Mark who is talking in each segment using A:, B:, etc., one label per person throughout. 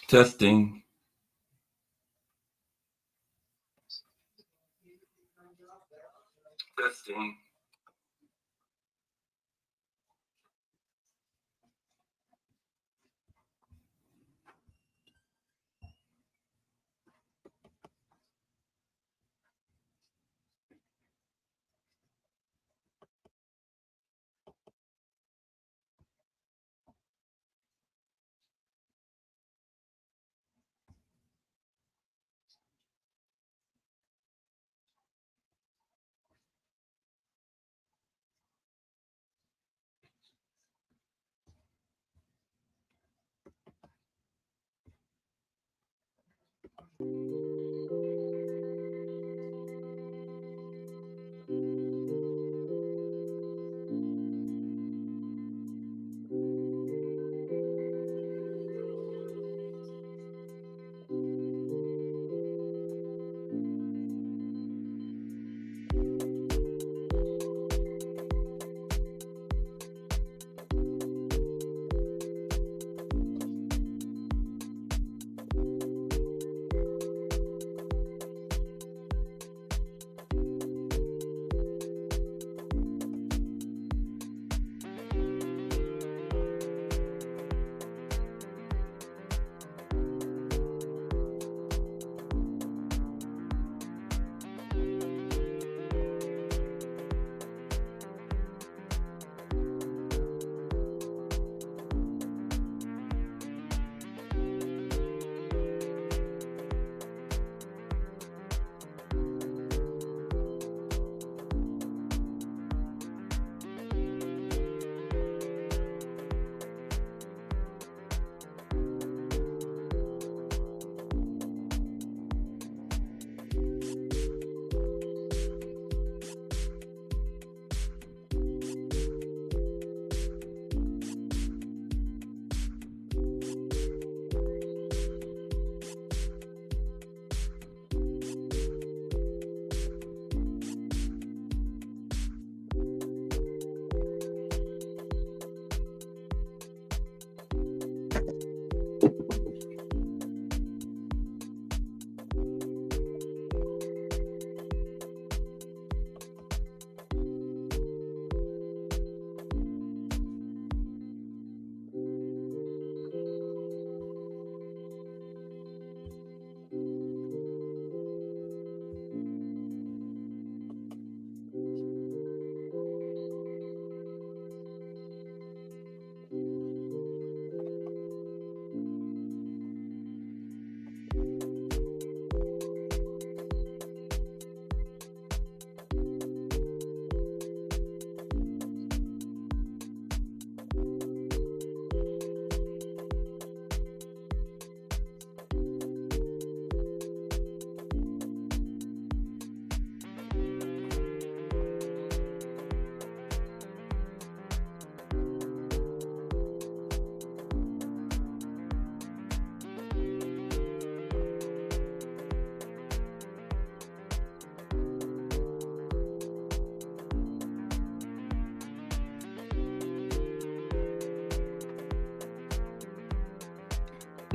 A: Testing. Testing.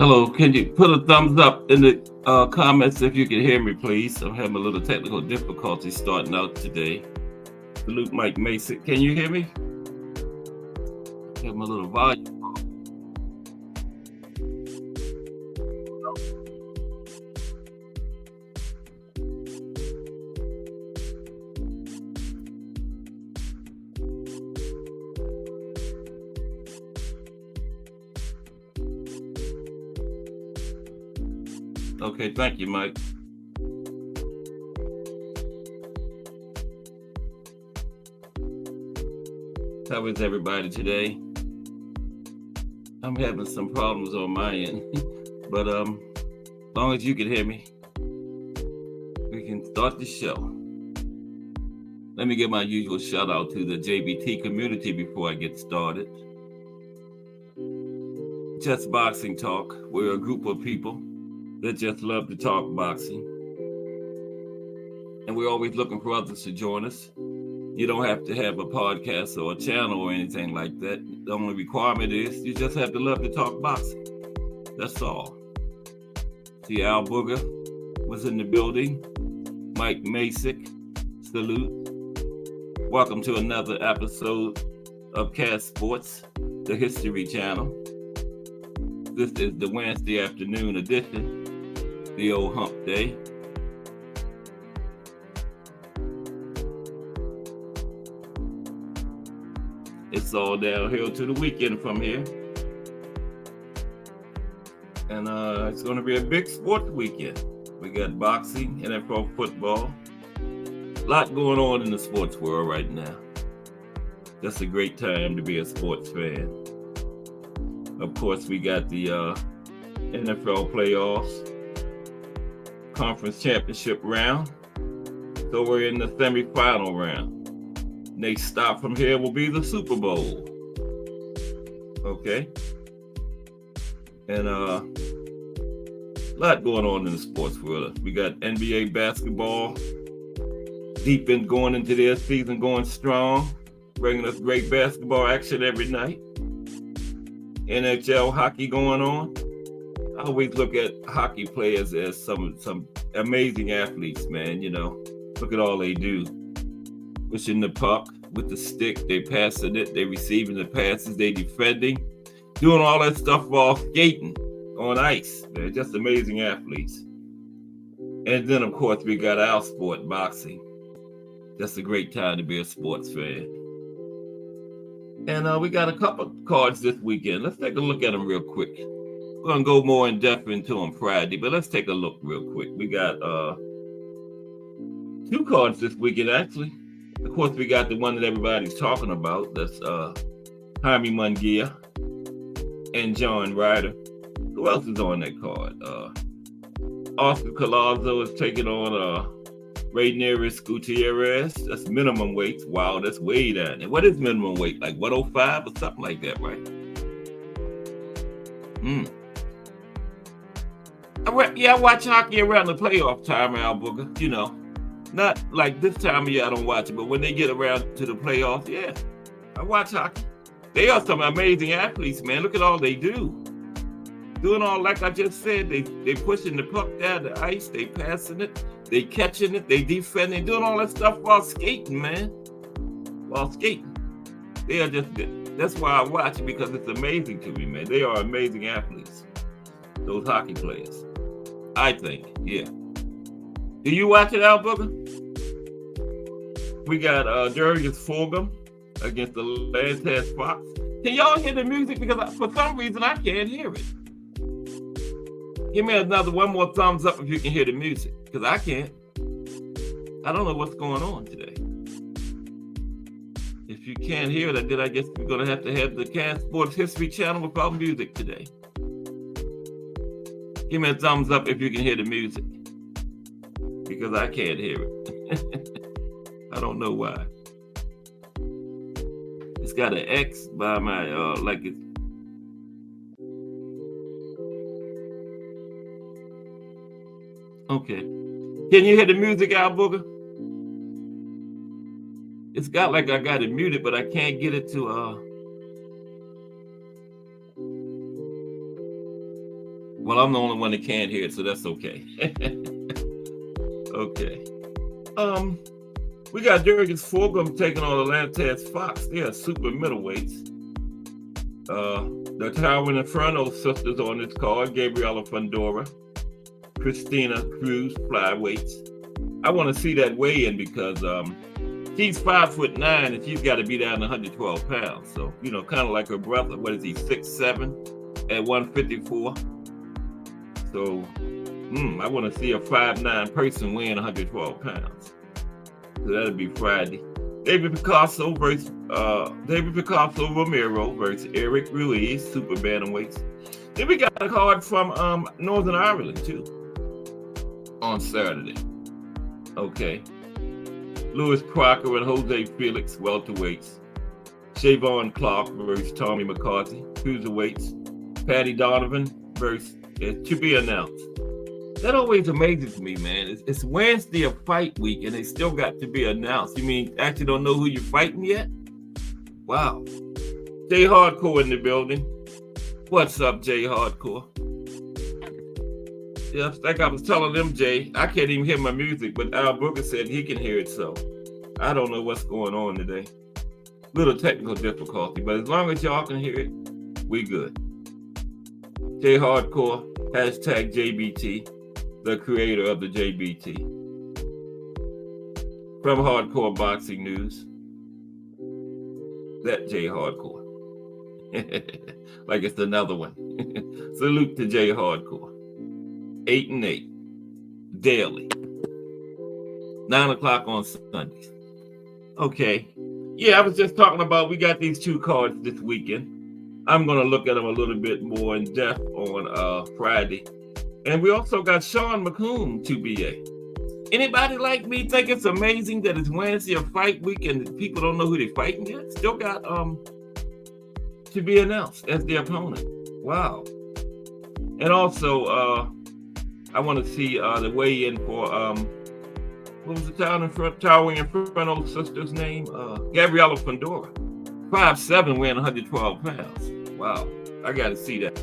A: Hello, can you put a thumbs up in the comments if you can hear me, please? I'm having a little technical difficulty starting out today. Salute Mike Mason. Can you hear me? Have my little volume. Okay, thank you, Mike. How is everybody today? I'm having some problems on my end, but as long as you can hear me, we can start the show. Let me give my usual shout out to the JBT community before I get started. Just Boxing Talk. We're a group of people that just love to talk boxing. And we're always looking for others to join us. You don't have to have a podcast or a channel or anything like that. The only requirement is you just have to love to talk boxing. That's all. See, Al Booger was in the building. Mike Masick, salute. Welcome to another episode of Cast Sports, the History Channel. This is the Wednesday afternoon edition, the old hump day. It's all downhill to the weekend from here. And it's going to be a big sports weekend. We got boxing, NFL football. A lot going on in the sports world right now. Just a great time to be a sports fan. Of course, we got the NFL playoffs, conference championship round. So we're in the semifinal round. Next stop from here will be the Super Bowl. Okay. And a lot going on in the sports world. We got NBA basketball going into their season, going strong, bringing us great basketball action every night. NHL hockey going on. I always look at hockey players as some amazing athletes, man. You know, look at all they do. Pushing the puck with the stick, they passing it, they receiving the passes, they defending. Doing all that stuff while skating on ice. They're just amazing athletes. And then, of course, we got our sport, boxing. Just a great time to be a sports fan. And we got a couple cards this weekend. Let's take a look at them real quick. We're going to go more in depth into them Friday, but let's take a look real quick. We got 2 cards this weekend, actually. Of course, we got the one that everybody's talking about. That's Jaime Munguia and John Ryder. Who else is on that card? Oscar Collazo is taking on Reyneris Gutierrez. That's minimum weight. Wow, that's way down there. What is minimum weight? Like 105 or something like that, right? I watch hockey around the playoff time, Al Booger. You know, not like this time of year I don't watch it, but when they get around to the playoffs, yeah, I watch hockey. They are some amazing athletes, man. Look at all they do. Doing all, like I just said, they pushing the puck down the ice, they passing it, they catching it, they defending, doing all that stuff while skating, man. While skating. They are just good. That's why I watch it, because it's amazing to me, man. They are amazing athletes. Those hockey players. I think, yeah. Do you watch it, Al Booger? We got Jurgen Fulgham against the Lantas Fox. Can y'all hear the music? Because for some reason I can't hear it. Give me one more thumbs up if you can hear the music, because I can't. I don't know what's going on today. If you can't hear it, then I guess we're going to have the Cast Sports History Channel without music today. Give me a thumbs up if you can hear the music, because I can't hear it. I don't know why. It's got an X by my, like it's. Okay. Can you hear the music, Al Booger? It's got like I got it muted, but I can't get it to, well, I'm the only one that can't hear it, so that's okay. Okay. We got Jurgen Fulgham taking on the Lantas Fox. They are super middleweights. The Towering Inferno sisters on this card, Gabriela Fundora, Christina Cruz, flyweights. I want to see that weigh-in because she's 5'9" and she's got to be down to 112 pounds. So, you know, kind of like her brother. What is he, 6'7" at 154? So, I want to see a 5'9" person weighing 112 pounds. So that'll be Friday. David Picasso Romero versus Eric Ruiz, super bantamweights. Then we got a card from Northern Ireland too on Saturday. Okay. Lewis Crocker and Jose Felix, welterweights. Shavon Clark versus Tommy McCarthy, cruiserweights. Patty Donovan versus, to be announced. That always amazes me, man. It's Wednesday of fight week, and they still got to be announced. You mean actually don't know who you're fighting yet? Wow. Jay Hardcore in the building. What's up, Jay Hardcore? Yeah, like I was telling them, Jay, I can't even hear my music, but Al Booker said he can hear it, so I don't know what's going on today. Little technical difficulty, but as long as y'all can hear it, we good. J Hardcore, hashtag JBT, the creator of the JBT. From Hardcore Boxing News, that J Hardcore. Like it's another one. Salute to J Hardcore. 8 and 8 daily, 9 o'clock on Sundays. Okay, yeah, I was just talking about we got these 2 cards this weekend. I'm gonna look at them a little bit more in depth on Friday, and we also got Sean McComb 2BA. Anybody like me think it's amazing that it's Wednesday of fight week and people don't know who they're fighting yet? Still got to be announced as the opponent. Wow. And also I want to see the weigh-in for what was the towering Inferno sister's name? Gabriela Fundora. 5'7", weighing 112 pounds. Wow, I got to see that.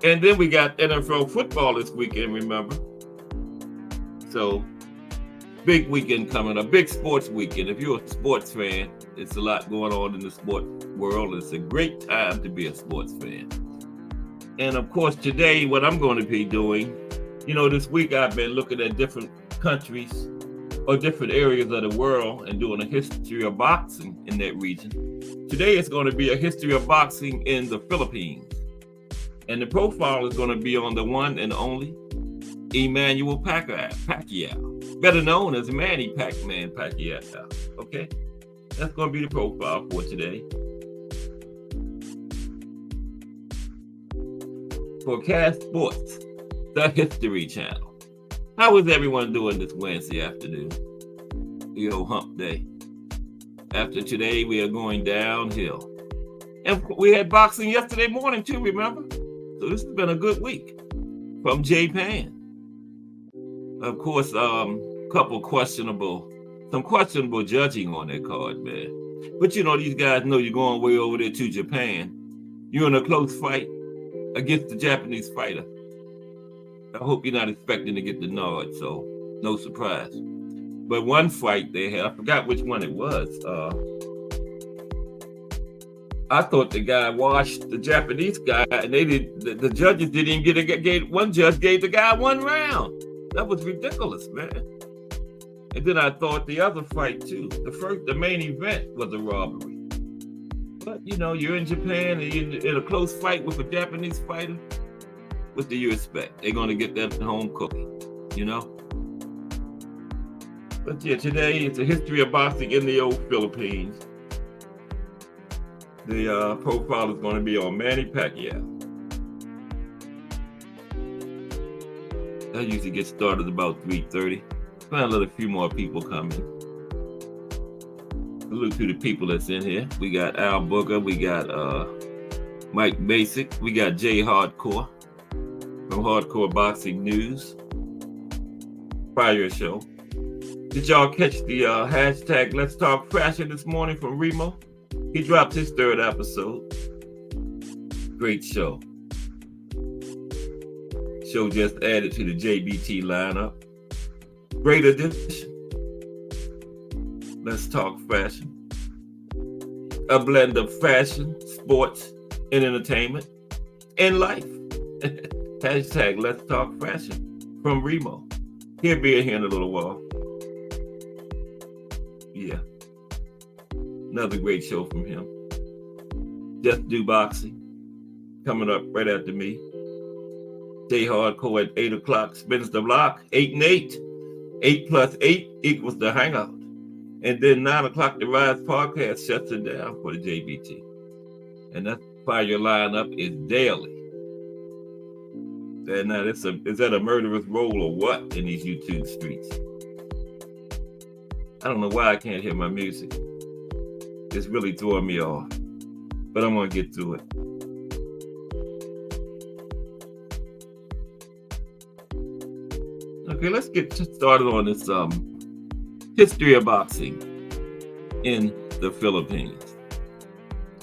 A: And then we got NFL football this weekend, remember? So, big weekend coming up, big sports weekend. If you're a sports fan, it's a lot going on in the sports world. It's a great time to be a sports fan. And of course, today, what I'm going to be doing, this week I've been looking at different countries or different areas of the world and doing a history of boxing in that region. Today it's going to be a history of boxing in the Philippines. And the profile is going to be on the one and only Emmanuel Paquaio, better known as Manny Pac-Man Paquaio. Okay? That's going to be the profile for today. For Cast Sports, the History Channel. How is everyone doing this Wednesday afternoon? The old hump day. After today, we are going downhill. And we had boxing yesterday morning too, remember? So this has been a good week from Japan. Of course, some questionable judging on that card, man. But these guys know you're going way over there to Japan. You're in a close fight against the Japanese fighter. I hope you're not expecting to get the nod, so no surprise. But one fight they had, I forgot which one it was. I thought the guy washed the Japanese guy, and the judges didn't even one judge gave the guy 1 round. That was ridiculous, man. And then I thought the other fight too. The main event was a robbery. But you're in Japan and you're in a close fight with a Japanese fighter. What do you expect? They're going to get that home cooking, But yeah, today it's a history of boxing in the old Philippines. The profile is going to be on Manny Paquaio. I usually get started about 3:30. Trying to let a few more people come in. Salute to the people that's in here. We got Al Booker, we got Mike Basic, we got J Hardcore from Hardcore Boxing News. Prior show. Did y'all catch the hashtag Let's Talk Fashion this morning from Remo? He dropped his 3rd episode. Great show. Show just added to the JBT lineup. Great addition. Let's talk fashion. A blend of fashion, sports, and entertainment, and life. Hashtag Let's Talk Fashion from Remo. He'll be in here in a little while. Yeah. Another great show from him. Just Do Boxing. Coming up right after me. Stay hardcore at 8 o'clock. Spins the block. 8 and 8. 8 plus 8 equals the hangout. And then 9 o'clock, the Rise podcast shuts it down for the JBT. And that's why your lineup is daily. And now is that a murderous role or what in these YouTube streets? I don't know why I can't hear my music. It's really throwing me off. But I'm going to get through it. Okay, let's get started on this history of boxing in the Philippines.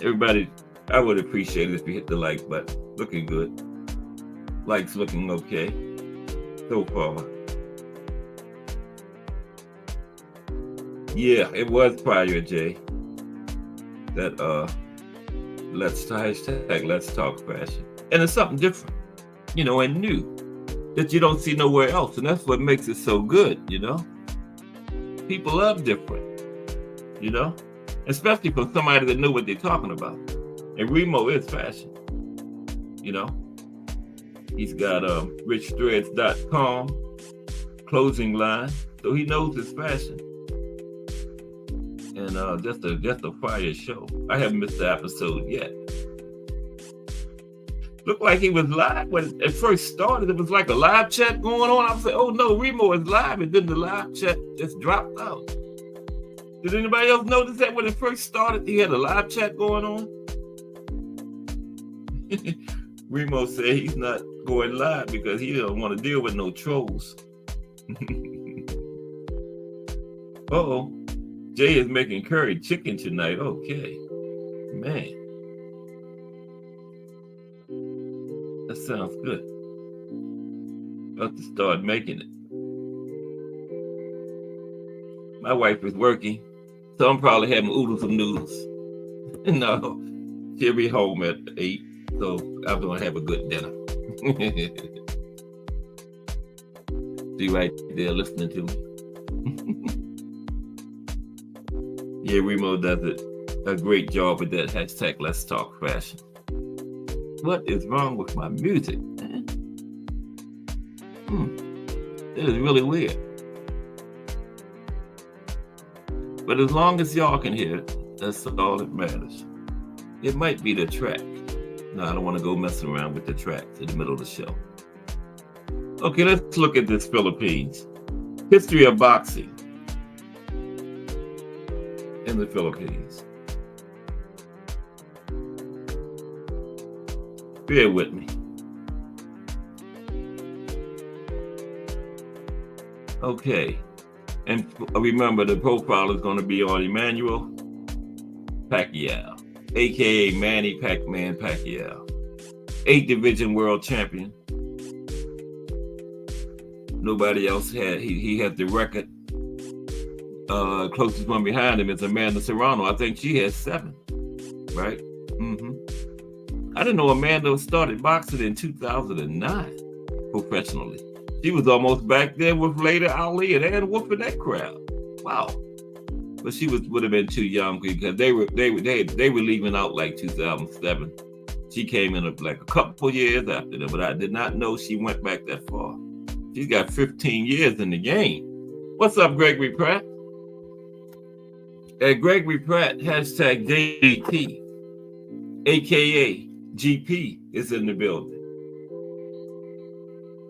A: Everybody, I would appreciate it if you hit the like button. Looking good. Life's looking okay so far. Yeah, it was prior, Jay. That let's talk fashion. And it's something different, and new that you don't see nowhere else. And that's what makes it so good, People love different, especially for somebody that knew what they're talking about. And Remo is fashion, He's got richthreads.com clothing line, so he knows his fashion. And just a fire show. I haven't missed the episode yet. Looked like he was live when it first started. It was like a live chat going on. I was like, oh no, Remo is live, and then the live chat just dropped out. Did anybody else notice that when it first started, he had a live chat going on? Remo said he's not going live because he don't want to deal with no trolls. Uh-oh. Jay is making curry chicken tonight. Okay. Man. That sounds good. About to start making it. My wife is working, so I'm probably having oodles of noodles. No, she'll be home at 8, so I'm going to have a good dinner. She right there listening to me. Yeah, Remo does a great job with that hashtag Let's Talk Fashion. What is wrong with my music, man? That is really weird. But as long as y'all can hear it, that's all that matters. It might be the track. No, I don't want to go messing around with the tracks in the middle of the show. Okay, let's look at this Philippines. History of boxing in the Philippines. Bear with me. Okay, and remember the profile is going to be on Emmanuel Paquaio, aka Manny Pac-Man Paquaio, 8th division world champion. Nobody else had. He has the record. Closest one behind him is Amanda Serrano. I think she has 7, right? I didn't know Amanda started boxing in 2009 professionally. She was almost back there with Lady Ali and Ann Wolf in that crowd. Wow. But she would have been too young because they were leaving out like 2007. She came in like a couple years after them, but I did not know she went back that far. She's got 15 years in the game. What's up, Gregory Pratt? At Gregory Pratt, hashtag JBT, aka GP, is in the building.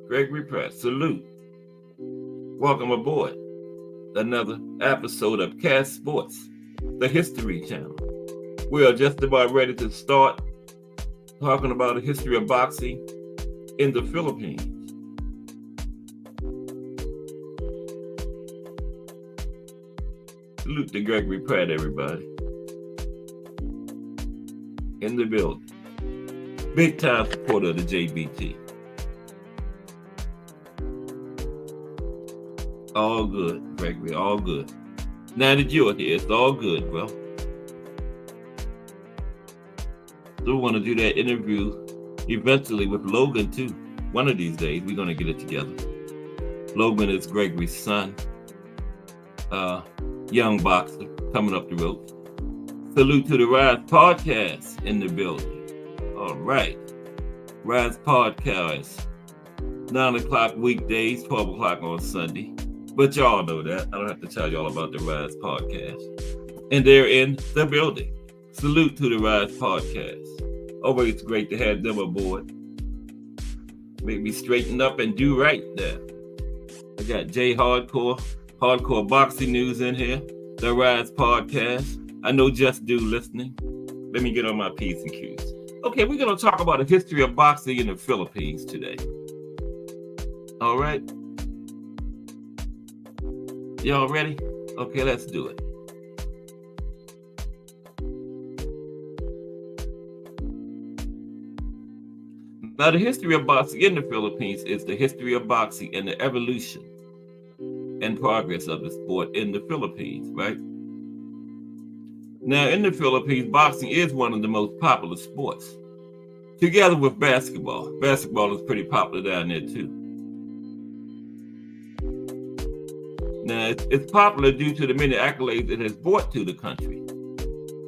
A: Gregory Pratt, salute. Welcome aboard another episode of Cast Sports, the History Channel. We are just about ready to start talking about the history of boxing in the Philippines. Salute to Gregory Pratt, everybody. In the building. Big time supporter of the JBT. All good, Gregory, all good. Now that you're here, it's all good, bro. So we want to do that interview eventually with Logan, too. One of these days, we're going to get it together. Logan is Gregory's son. Young boxer coming up the road. Salute to the Rise Podcast in the building. All right. Rise Podcast. 9 o'clock weekdays, 12 o'clock on Sunday. But y'all know that. I don't have to tell y'all about the Rise Podcast. And they're in the building. Salute to the Rise Podcast. Always great to have them aboard. Make me straighten up and do right there. I got Jay Hardcore Boxing News in here. The Rise Podcast. I know Just Do listening. Let me get on my P's and Q's. Okay, we're going to talk about the history of boxing in the Philippines today. All right. Y'all ready? Okay, let's do it. Now, the history of boxing in the Philippines is the history of boxing and the evolution and progress of the sport in the Philippines, right? Now, in the Philippines, boxing is one of the most popular sports, together with basketball. Basketball is pretty popular down there, too. Now, it's popular due to the many accolades it has brought to the country,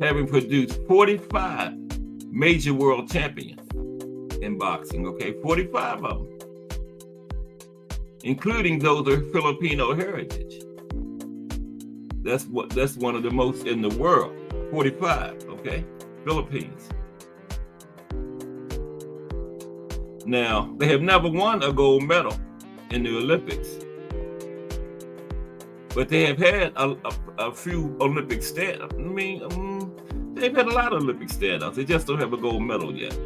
A: having produced 45 major world champions in boxing, okay? 45 of them, including those of Filipino heritage. That's one of the most in the world. 45, okay? Philippines. Now, they have never won a gold medal in the Olympics, but they have had a few Olympic stand-ups. They've had a lot of Olympic stand-ups. They just don't have a gold medal yet.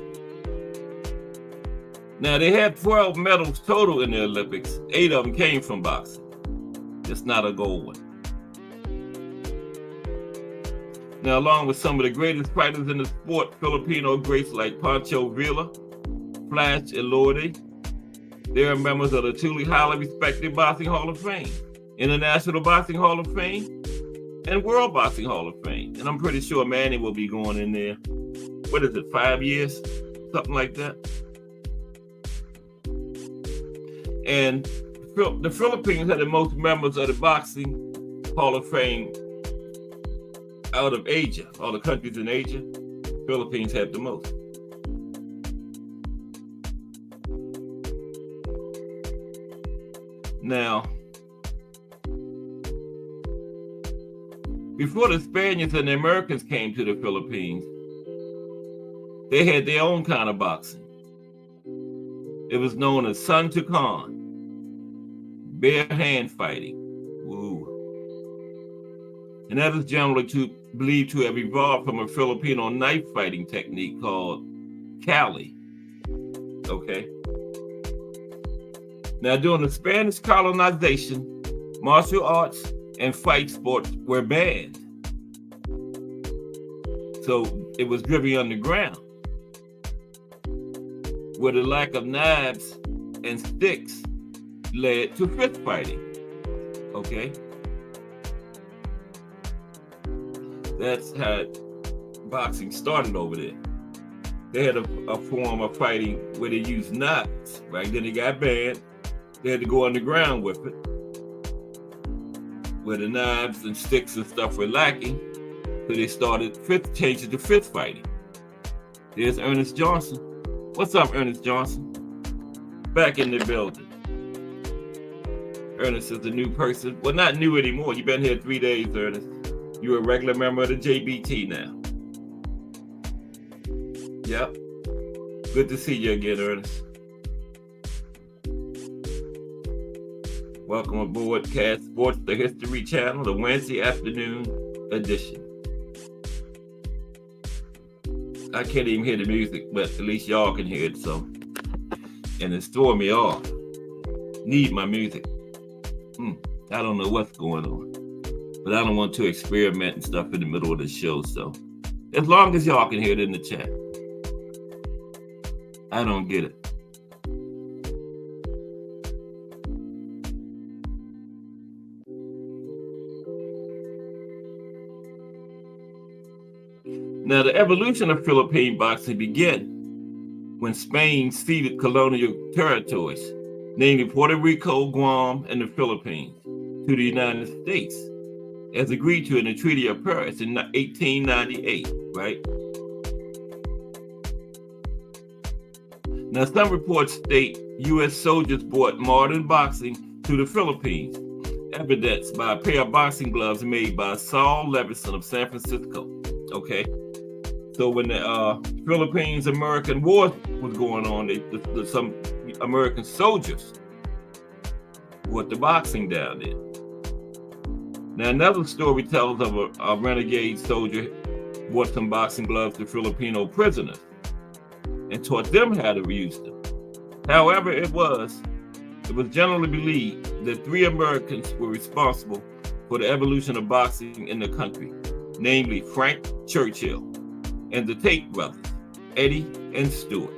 A: Now, they had 12 medals total in the Olympics. 8 of them came from boxing. Just not a gold one. Now, along with some of the greatest fighters in the sport, Filipino greats like Pancho Villa, Flash Elorde, they are members of the truly highly respected Boxing Hall of Fame, International Boxing Hall of Fame, and World Boxing Hall of Fame. And I'm pretty sure Manny will be going in there. What is it, 5 years? Something like that. And the Philippines had the most members of the Boxing Hall of Fame out of Asia. All the countries in Asia, Philippines had the most. Now, before the Spaniards and the Americans came to the Philippines, they had their own kind of boxing. It was known as Sun to Con, bare hand fighting. Ooh. And that is generally believed to have evolved from a Filipino knife fighting technique called Cali. Okay. Now, during the Spanish colonization, martial arts and fight sports were banned. So it was driven underground, where the lack of knives and sticks led to fist fighting. Okay? That's how boxing started over there. They had a form of fighting where they used knives, right? Then it got banned. They had to go underground with it, where the knives and sticks and stuff were lacking. So they started changing to fist fighting. There's Ernest Johnson. What's up, Ernest Johnson? Back in the building. Ernest is a new person. Well, not new anymore. You've been here 3 days, Ernest. You're a regular member of the JBT now. Yep. Good to see you again, Ernest. Welcome aboard Cat Sports, the History Channel, the Wednesday afternoon edition. I can't even hear the music, but at least y'all can hear it, so. And it's throwing me off. Need my music. I don't know what's going on. But I don't want to experiment and stuff in the middle of the show, so. As long as y'all can hear it in the chat. I don't get it. Now, the evolution of Philippine boxing began when Spain ceded colonial territories, namely Puerto Rico, Guam, and the Philippines, to the United States, as agreed to in the Treaty of Paris in 1898, right? Now, some reports state U.S. soldiers brought modern boxing to the Philippines, evidenced by a pair of boxing gloves made by Saul Levison of San Francisco, okay? So when the Philippines-American War was going on, some American soldiers brought the boxing down there. Now, another story tells of a renegade soldier brought some boxing gloves to Filipino prisoners and taught them how to use them. However, it was generally believed that 3 Americans were responsible for the evolution of boxing in the country, namely Frank Churchill and the Tate brothers, Eddie and Stuart.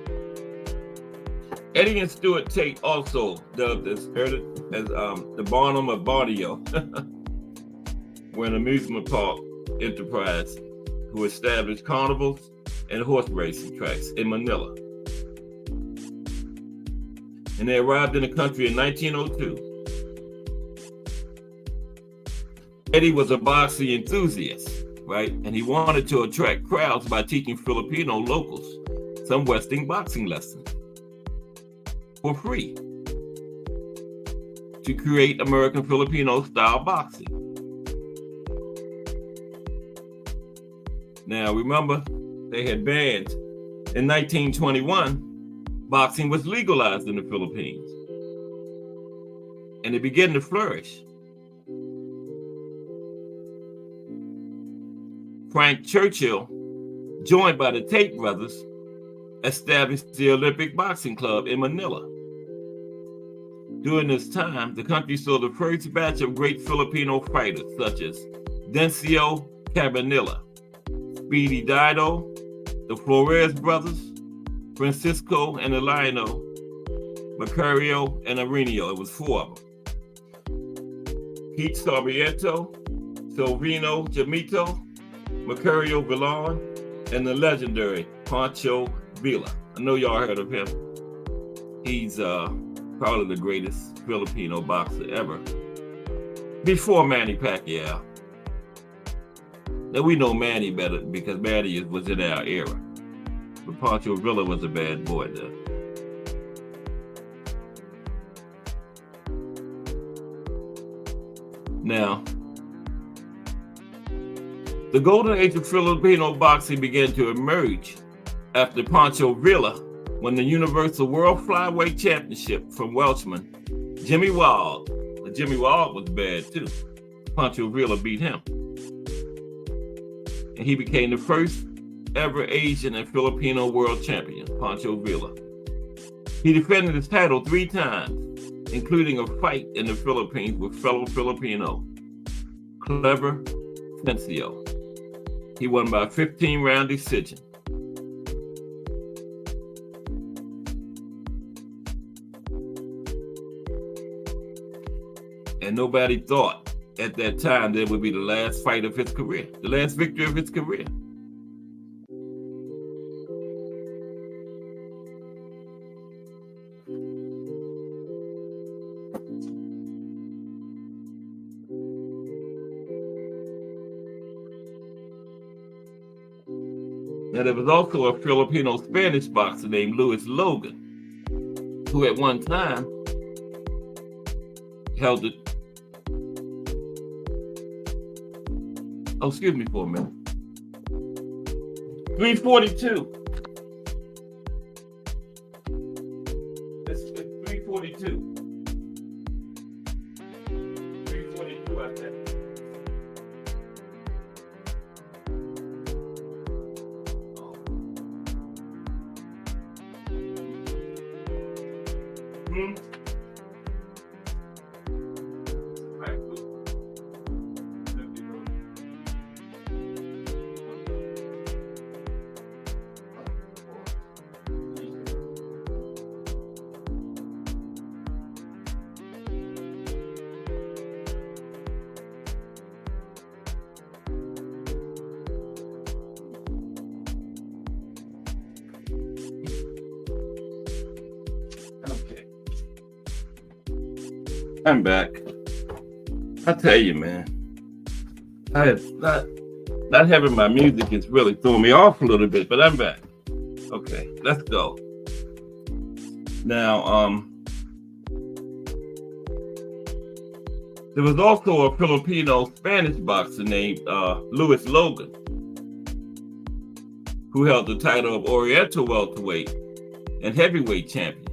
A: Eddie and Stuart Tate, also dubbed as the Barnum of Borneo, were an amusement park enterprise who established carnivals and horse racing tracks in Manila. And they arrived in the country in 1902. Eddie was a boxing enthusiast, right? And he wanted to attract crowds by teaching Filipino locals some Western boxing lessons for free to create American Filipino style boxing. Now, remember, they had banned in 1921, boxing was legalized in the Philippines, and it began to flourish. Frank Churchill, joined by the Tate brothers, established the Olympic Boxing Club in Manila. During this time, the country saw the first batch of great Filipino fighters such as Dencio Cabanilla, Speedy Dido, the Flores brothers, Francisco and Elino, Macario and Arenio. It was 4 of them. Pete Sarmiento, Silvino Jamito, Macario Villan, and the legendary Pancho Villa. I know y'all heard of him. He's probably the greatest Filipino boxer ever, before Manny Paquaio. Now we know Manny better because Manny was in our era, but Pancho Villa was a bad boy then. Now, the golden age of Filipino boxing began to emerge after Pancho Villa won the Universal World Flyweight Championship from Welshman Jimmy Wald. Jimmy Wald was bad too. Pancho Villa beat him. And he became the first ever Asian and Filipino world champion, Pancho Villa. He defended his title 3 times, including a fight in the Philippines with fellow Filipino, Clever Tencio. He won by 15-round decision. And nobody thought at that time that would be the last fight of his career, the last victory of his career. Now, there was also a Filipino-Spanish boxer named Louis Logan, who at one time held it. Oh, excuse me for a minute. 342. It's 342. 342, I think. I'm back. I tell you, man, not having my music is really throwing me off a little bit, but I'm back. Okay, let's go. Now, there was also a Filipino-Spanish boxer named Louis Logan, who held the title of Oriental welterweight and heavyweight champion.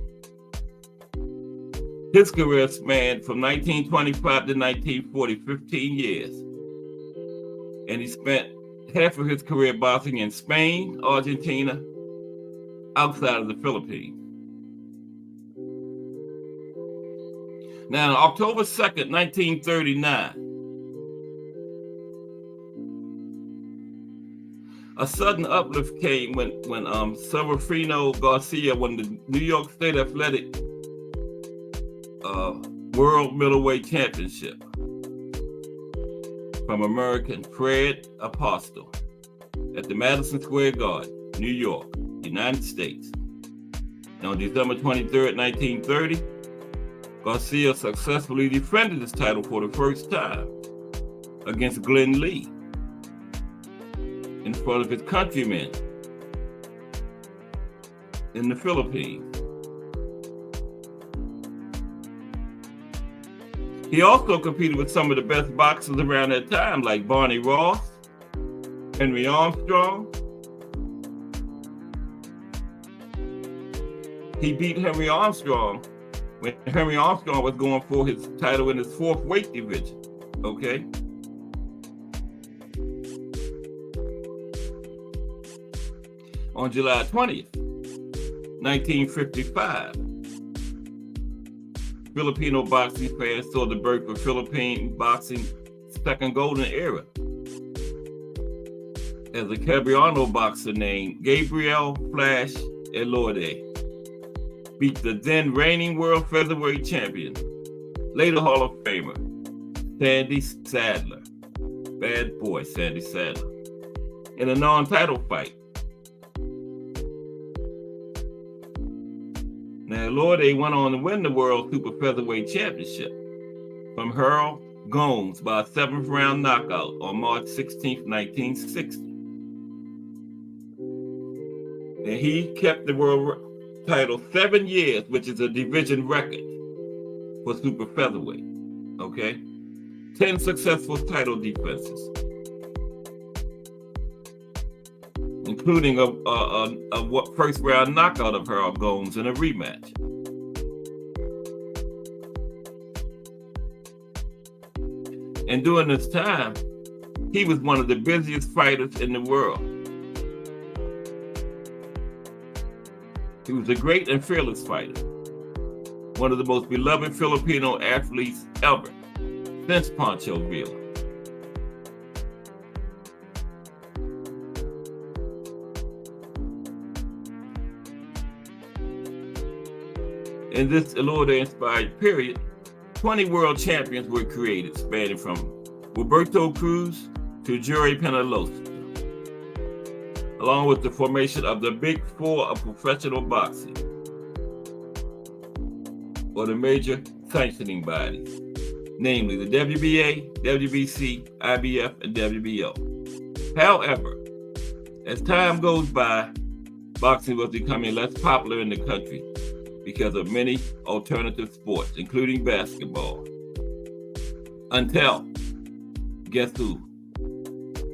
A: His career spanned from 1925 to 1940, 15 years. And he spent half of his career boxing in Spain, Argentina, outside of the Philippines. Now, on October 2nd, 1939, A sudden uplift came when Severino Garcia won the New York State Athletic World Middleweight Championship from American Fred Apostle at the Madison Square Garden, New York, United States. And on December 23rd, 1930, Garcia successfully defended his title for the first time against Glenn Lee in front of his countrymen in the Philippines. He also competed with some of the best boxers around that time, like Barney Ross, Henry Armstrong. He beat Henry Armstrong when Henry Armstrong was going for his title in his 4th weight division, okay? On July 20th, 1955, Filipino boxing fans saw the birth of Philippine boxing's second golden era, as a Cabriano boxer named Gabriel Flash Elorde beat the then reigning world featherweight champion, later Hall of Famer, Sandy Sadler, bad boy Sandy Sadler, in a non-title fight. Now, Elorde went on to win the World Super Featherweight Championship from Harold Gomes by a 7th round knockout on March 16, 1960. And he kept the world title 7 years, which is a division record for super featherweight, okay? 10 successful title defenses, including a first round knockout of Harold Gomes in a rematch. And during this time, he was one of the busiest fighters in the world. He was a great and fearless fighter, one of the most beloved Filipino athletes ever since Pancho Villa. In this Elorde-inspired period, 20 world champions were created, spanning from Roberto Cruz to Joey Peñalosa, along with the formation of the Big Four of professional boxing, or the major sanctioning bodies, namely the WBA, WBC, IBF, and WBO. However, as time goes by, boxing was becoming less popular in the country because of many alternative sports, including basketball. Until, guess who?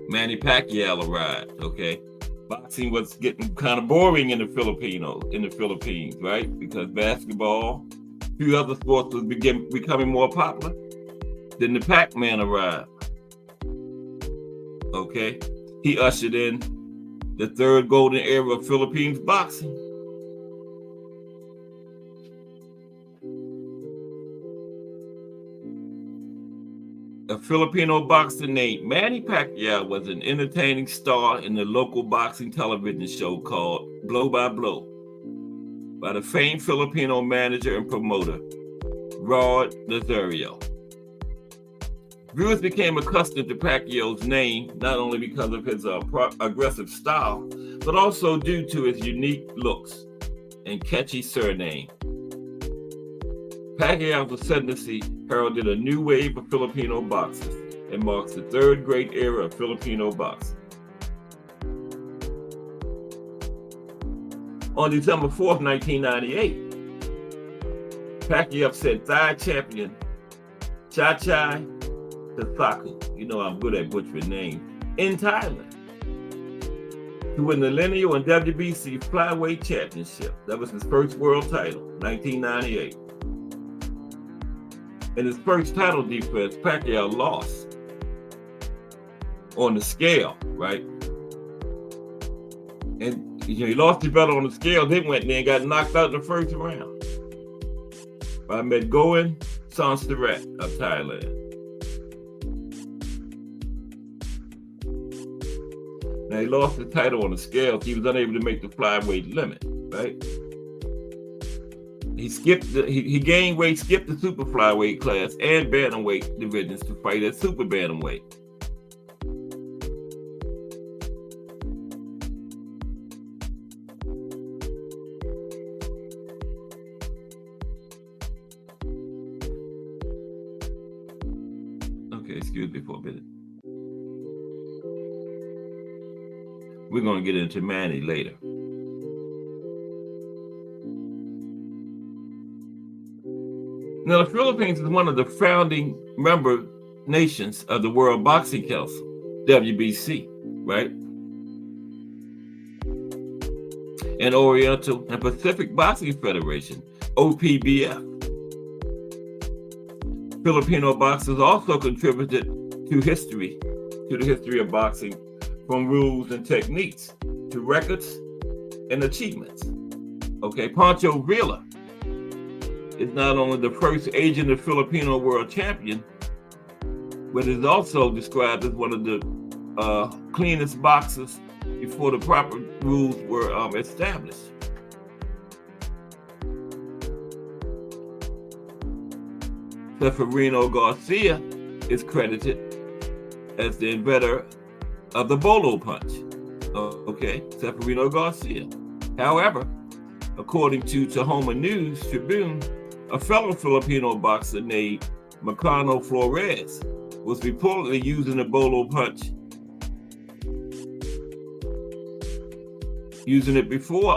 A: Manny Paquaio arrived, okay? Boxing was getting kind of boring in the Philippines, right? Because basketball, a few other sports was becoming more popular. Then the Pac-Man arrived, okay? He ushered in the 3rd golden era of Philippines boxing. A Filipino boxer named Manny Paquaio was an entertaining star in the local boxing television show called Blow by Blow by the famed Filipino manager and promoter, Rod Nazario. Viewers became accustomed to Pacquiao's name not only because of his aggressive style, but also due to his unique looks and catchy surname. Pacquiao's ascendancy heralded a new wave of Filipino boxers and marks the 3rd great era of Filipino boxing. On December 4th, 1998, Pacquiao upset Thai champion Chachai Tasaku, you know I'm good at butchering names, in Thailand to win the lineal and WBC flyweight championship. That was his first world title, 1998. In his first title defense, Pacquiao lost on the scale, right? And he lost the belt on the scale, then went there and got knocked out in the first round by Medgoen Sonsarat of Thailand. Now, he lost the title on the scales. He was unable to make the flyweight limit, right? He gained weight, skipped the super flyweight class and bantamweight divisions to fight at super bantamweight. Okay, excuse me for a minute. We're going to get into Manny later. Now, the Philippines is one of the founding member nations of the World Boxing Council, WBC, right? And Oriental and Pacific Boxing Federation, OPBF. Filipino boxers also contributed to the history of boxing, from rules and techniques to records and achievements. Okay, Pancho Villa is not only the first Asian and Filipino world champion, but is also described as one of the cleanest boxers before the proper rules were established. Seferino Garcia is credited as the inventor of the bolo punch. Okay, Seferino Garcia. However, according to Tahoma News Tribune, a fellow Filipino boxer named Macano Flores was reportedly using the bolo punch, using it before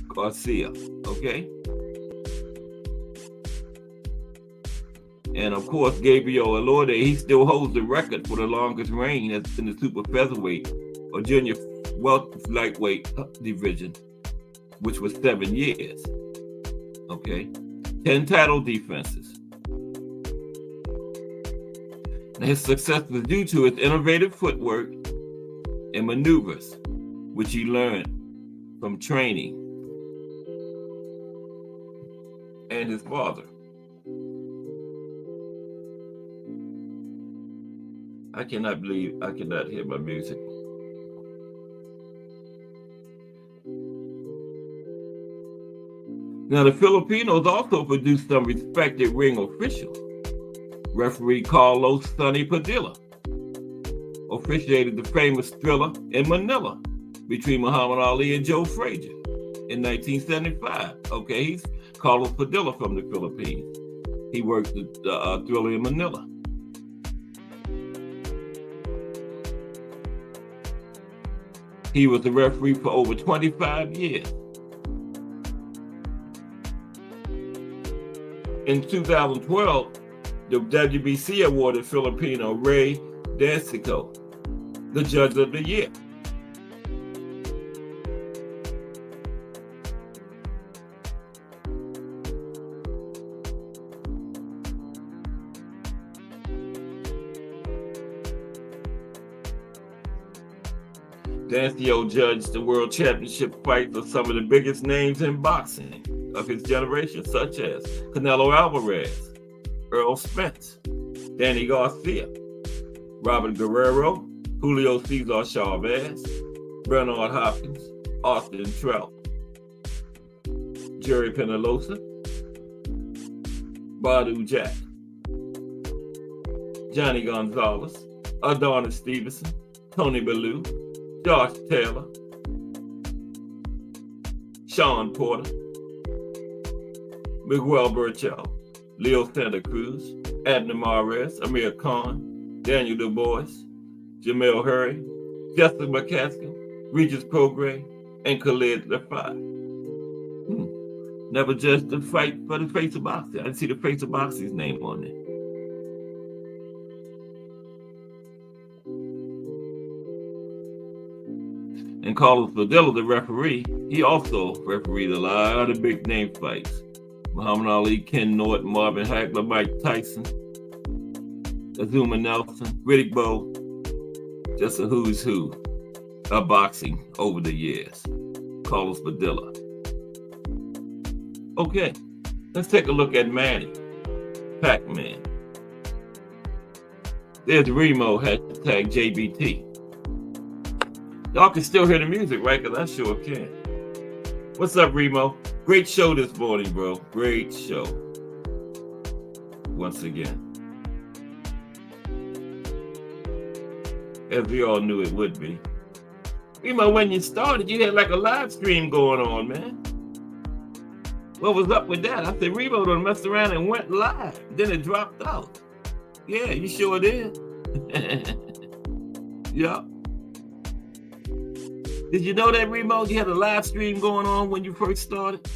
A: Garcia, okay? And of course, Gabriel Elorde, he still holds the record for the longest reign in the super featherweight or junior lightweight division, which was 7 years. Okay, 10 title defenses. Now, his success was due to his innovative footwork and maneuvers, which he learned from training and his father. I cannot believe I cannot hear my music. Now, the Filipinos also produced some respected ring officials. Referee Carlos Sonny Padilla officiated the famous Thriller in Manila between Muhammad Ali and Joe Frazier in 1975. Okay, he's Carlos Padilla from the Philippines. He worked the Thriller in Manila. He was the referee for over 25 years. In 2012, the WBC awarded Filipino Ray Dancico the Judge of the Year. Dancico judged the world championship fights of some of the biggest names in boxing of his generation, such as Canelo Alvarez, Earl Spence, Danny Garcia, Robert Guerrero, Julio Cesar Chavez, Bernard Hopkins, Austin Trout, Jerry Penalosa, Badu Jack, Johnny Gonzalez, Adonis Stevenson, Tony Bellew, Josh Taylor, Sean Porter, Miguel Burchell, Leo Santa Cruz, Abner Mares, Amir Khan, Daniel Du Bois, Jamel Hurry, Jessica McCaskill, Regis Prograis, and Khalid Lafay. Never judged the fight for the Face of Boxing. I didn't see the Face of Boxing's name on there. And Carlos Padilla, the referee, he also refereed a lot of big name fights. Muhammad Ali, Ken Norton, Marvin Hagler, Mike Tyson, Azuma Nelson, Riddick Bowe, just a who's who of boxing over the years. Carlos Padilla. Okay, let's take a look at Manny, Pac-Man. There's Remo, hashtag JBT. Y'all can still hear the music, right? Because I sure can. What's up, Remo? Great show this morning, bro. Great show. Once again. As we all knew it would be. Remo, when you started, you had like a live stream going on, man. What was up with that? I said, Remo done messed around and went live. Then it dropped out. Yeah, you sure did. Yeah. Did you know that, Remo? You had a live stream going on when you first started?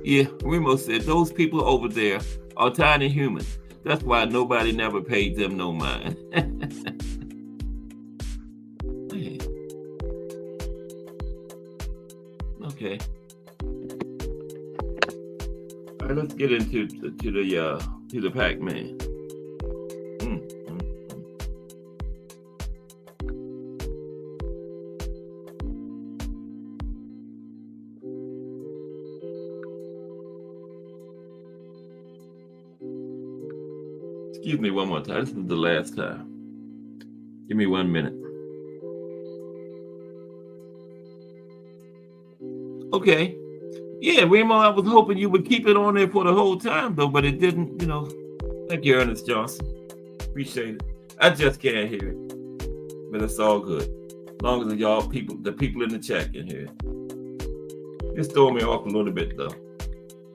A: Yeah, Remo said those people over there are tiny humans. That's why nobody never paid them no mind. Okay. All right, let's get into the Pac-Man. Excuse me one more time. This is the last time. Give me 1 minute. Okay. Yeah, Remo, I was hoping you would keep it on there for the whole time, though, but it didn't, you know. Thank you, Ernest Johnson. Appreciate it. I just can't hear it. But it's all good. As long as y'all people, the people in the chat can hear it. Just throw me off a little bit, though.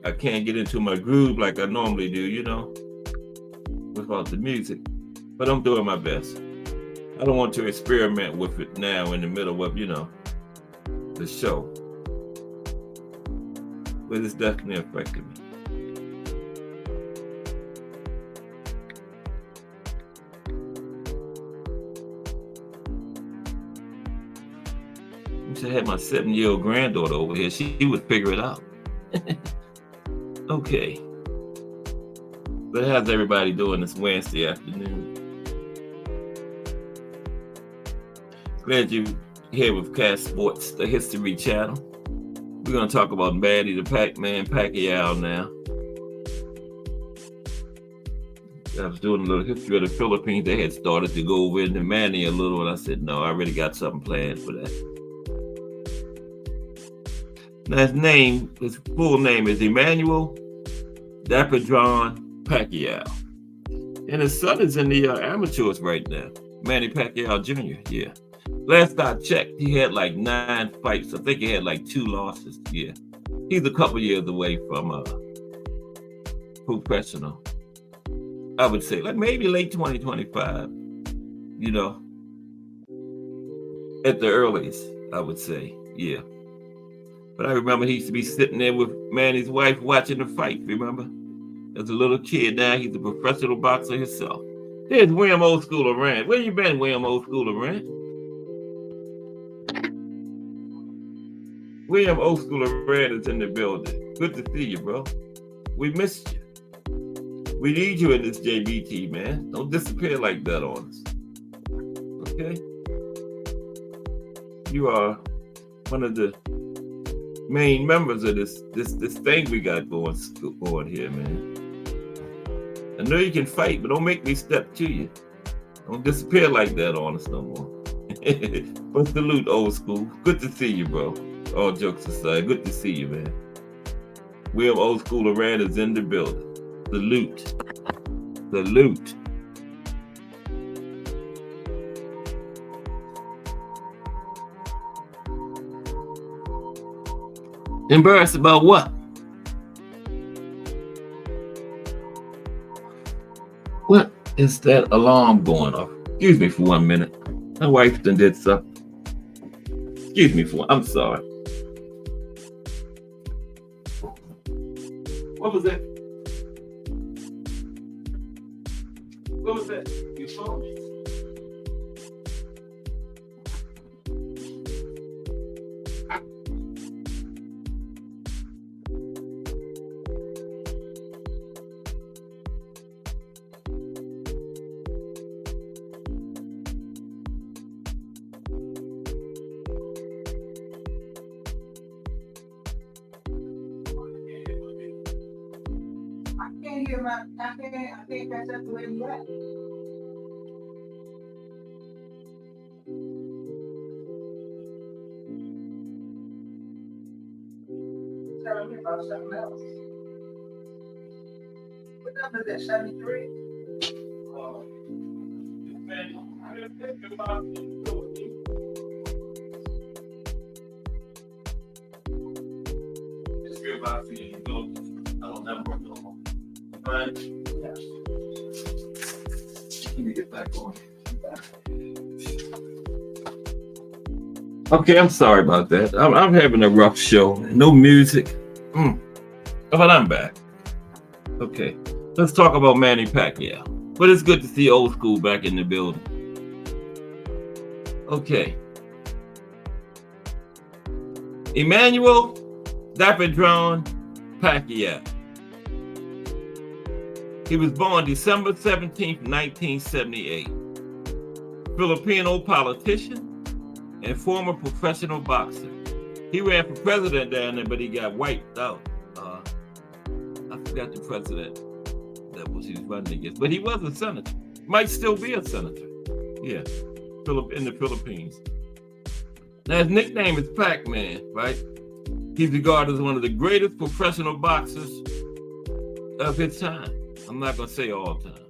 A: I can't get into my groove like I normally do, you know, without the music. But I'm doing my best. I don't want to experiment with it now in the middle of, you know, the show. But it's definitely affected me. I should have my 7-year-old granddaughter over here. She would figure it out. Okay. But how's everybody doing this Wednesday afternoon? Glad you're here with Cast Sports, the History Channel. We're going to talk about Manny the Pac-Man Paquaio now. I was doing a little history of the Philippines. They had started to go over into Manny a little, and I said, no, I already got something planned for that. Now his full name is Emmanuel Daprodon Paquaio. And his son is in the amateurs right now. Manny Paquaio Jr., yeah. Last I checked, he had like 9 fights. I think he had like 2 losses. Yeah. He's a couple years away from professional. I would say like maybe late 2025, you know, at the earliest, I would say. Yeah. But I remember he used to be sitting there with Manny's wife watching the fight, remember? As a little kid, now he's a professional boxer himself. There's William Old School Rand. Where you been, William Old School Rand? William Old School Rand is in the building. Good to see you, bro. We missed you. We need you in this JBT, man. Don't disappear like that on us. Okay? You are one of the main members of this thing we got going here, man. I know you can fight, but don't make me step to you. Don't disappear like that on us no more. But salute, Old School. Good to see you, bro. All jokes aside, good to see you, man. William Old School Rand is in the building. Salute. Salute. Embarrassed about what? What is that alarm going off? Excuse me for 1 minute. My wife done did something. Excuse me for I'm sorry. What was that? What was that? Your phone?
B: can't hear I can't catch up to where you at. Telling me about something else. What number is that? 73?
A: Just real about you go. I don't have work no more. Fine.
B: Yeah.
A: Let me get back on. Okay, I'm sorry about that. I'm having a rough show. No music. But I'm back. Okay, let's talk about Manny Pacquiao. But it's good to see old school back in the building. Okay. Emmanuel Dapidron Paquaio. He was born December 17th, 1978. Filipino politician and former professional boxer. He ran for president down there, but he got wiped out. I forgot the president that he was running against, but he was a senator. Might still be a senator. Yeah, in the Philippines. Now his nickname is Pac-Man, right? He's regarded as one of the greatest professional boxers of his time. I'm not gonna say all time,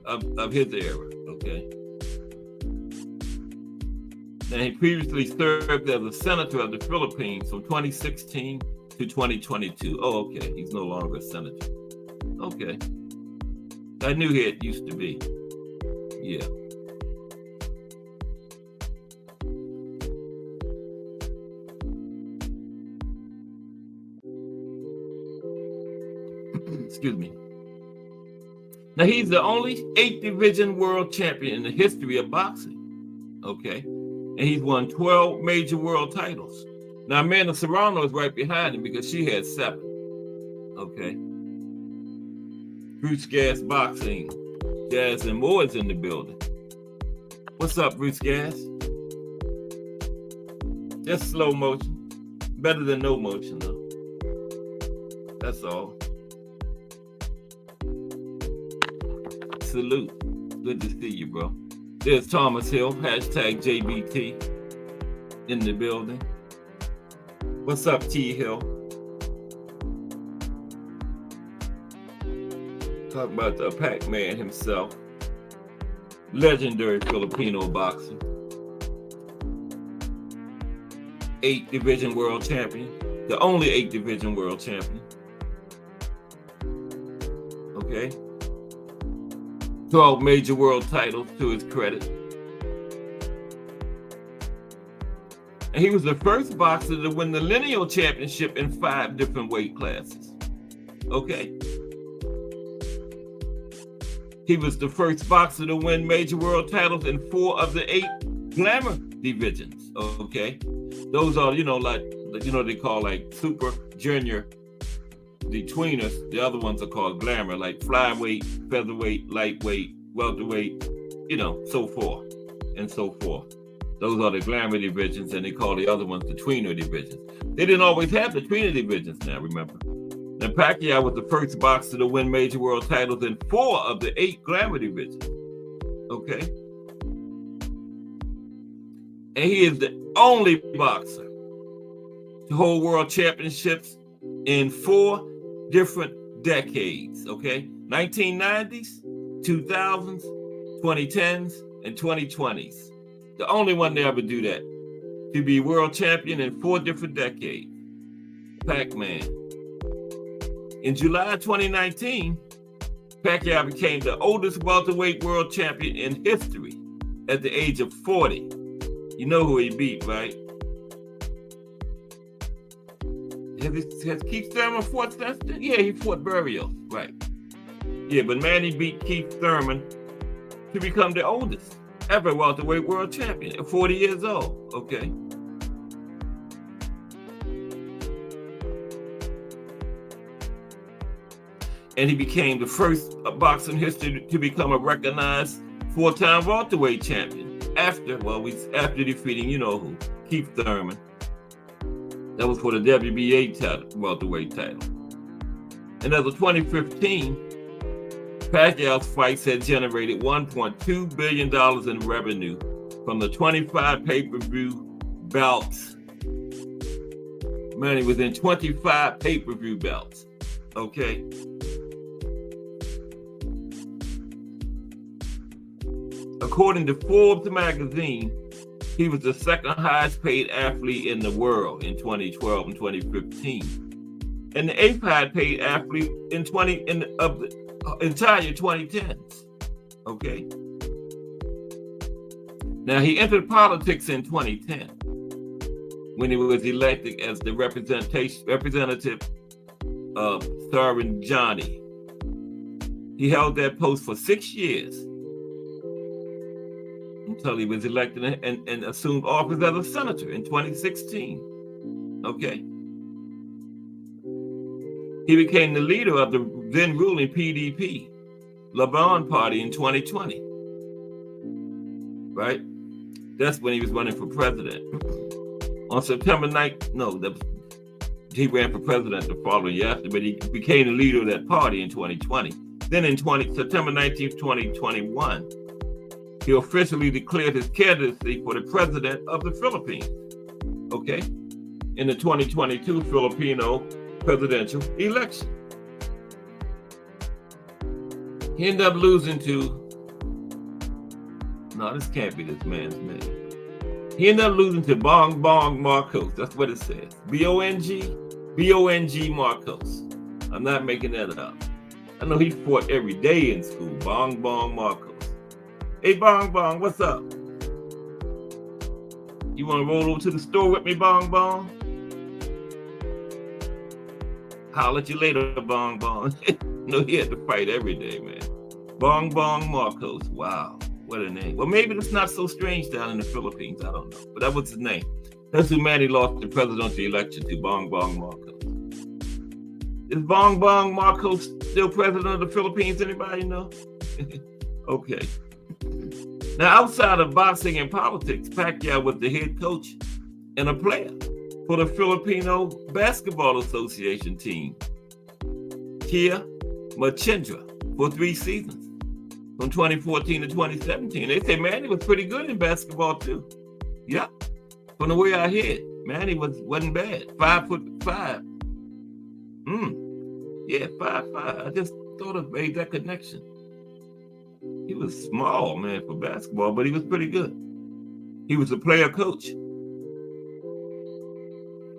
A: of his era, okay? Now he previously served as a senator of the Philippines from 2016 to 2022. Oh, okay, he's no longer a senator. Okay. I knew he used to be. Yeah. Excuse me. Now he's the only 8th division world champion in the history of boxing. Okay. And he's won 12 major world titles. Now Amanda Serrano is right behind him because she had 7. Okay. Bruce Gas Boxing, Jazz and Moore is in the building. What's up, Bruce Gas? Just slow motion. Better than no motion, though. That's all. Salute. Good to see you, bro. There's Thomas Hill, hashtag JBT, in the building. What's up, T Hill? Talk about the Pac-Man himself. Legendary Filipino boxer. 8th division world champion. The only 8th division world champion. Okay. 12 major world titles to his credit. And he was the first boxer to win the lineal championship in 5 different weight classes. Okay. He was the first boxer to win major world titles in 4 of the 8 glamour divisions. Okay. Those are, they call like super, junior, the tweeners. The other ones are called glamour, like flyweight, featherweight, lightweight, welterweight, so forth and so forth. Those are the glamour divisions, and they call the other ones the tweener divisions. They didn't always have the tweener divisions now, remember. Now, Pacquiao was the first boxer to win major world titles in 4 of the 8 glamour divisions. Okay? And he is the only boxer to hold world championships in 4 different decades, okay? 1990s, 2000s, 2010s, and 2020s. The only one to ever do that. To be world champion in 4 different decades. Pac-Man. In July 2019, Pacquiao became the oldest welterweight world champion in history at the age of 40. You know who he beat, right? Has Keith Thurman fought since then? Yeah, he fought Burial, right. Yeah, but Manny beat Keith Thurman to become the oldest ever welterweight world champion at 40 years old, okay? And he became the first boxer in history to become a recognized 4-time welterweight champion after defeating, who, Keith Thurman. That was for the WBA title, welterweight title. And as of 2015, Pacquiao's fights had generated $1.2 billion in revenue from the 25 pay-per-view bouts. Manny was in 25 pay-per-view bouts. Okay. According to Forbes magazine, he was the second highest paid athlete in the world in 2012 and 2015, and the eighth highest paid athlete of the entire 2010s. Okay. Now he entered politics in 2010 when he was elected as the representative of Thurin Johnny. He held that post for 6 years until he was elected and assumed office as a senator in 2016. Okay. He became the leader of the then ruling PDP, Laban Party, in 2020. Right? That's when he was running for president. On September 9th, he ran for president the following year, but he became the leader of that party in 2020. Then in September 19th, 2021, he officially declared his candidacy for the president of the Philippines, okay, in the 2022 Filipino presidential election. He ended up losing to, no, this can't be this man's name. He ended up losing to Bong Marcos. That's what it says. B-O-N-G Marcos. I'm not making that up. I know he fought every day in school. Bong Marcos. Hey, Bong, what's up? You want to roll over to the store with me, Bong? Holler at you later, Bong. No, he had to fight every day, man. Bong Marcos. Wow, what a name. Well, maybe it's not so strange down in the Philippines. I don't know. But that was his name. That's who Manny lost the presidential election to, Bong Marcos. Is Bong Marcos still president of the Philippines? Anybody know? Okay. Now, outside of boxing and politics, Paquaio was the head coach and a player for the Filipino Basketball Association team, Kia Machindra, for 3 seasons, from 2014 to 2017. They say Manny was pretty good in basketball too. Yeah, from the way I hear it, Manny wasn't bad. 5'5". Yeah, 5'5". I just thought I made that connection. He was small, man, for basketball, but he was pretty good. He was a player coach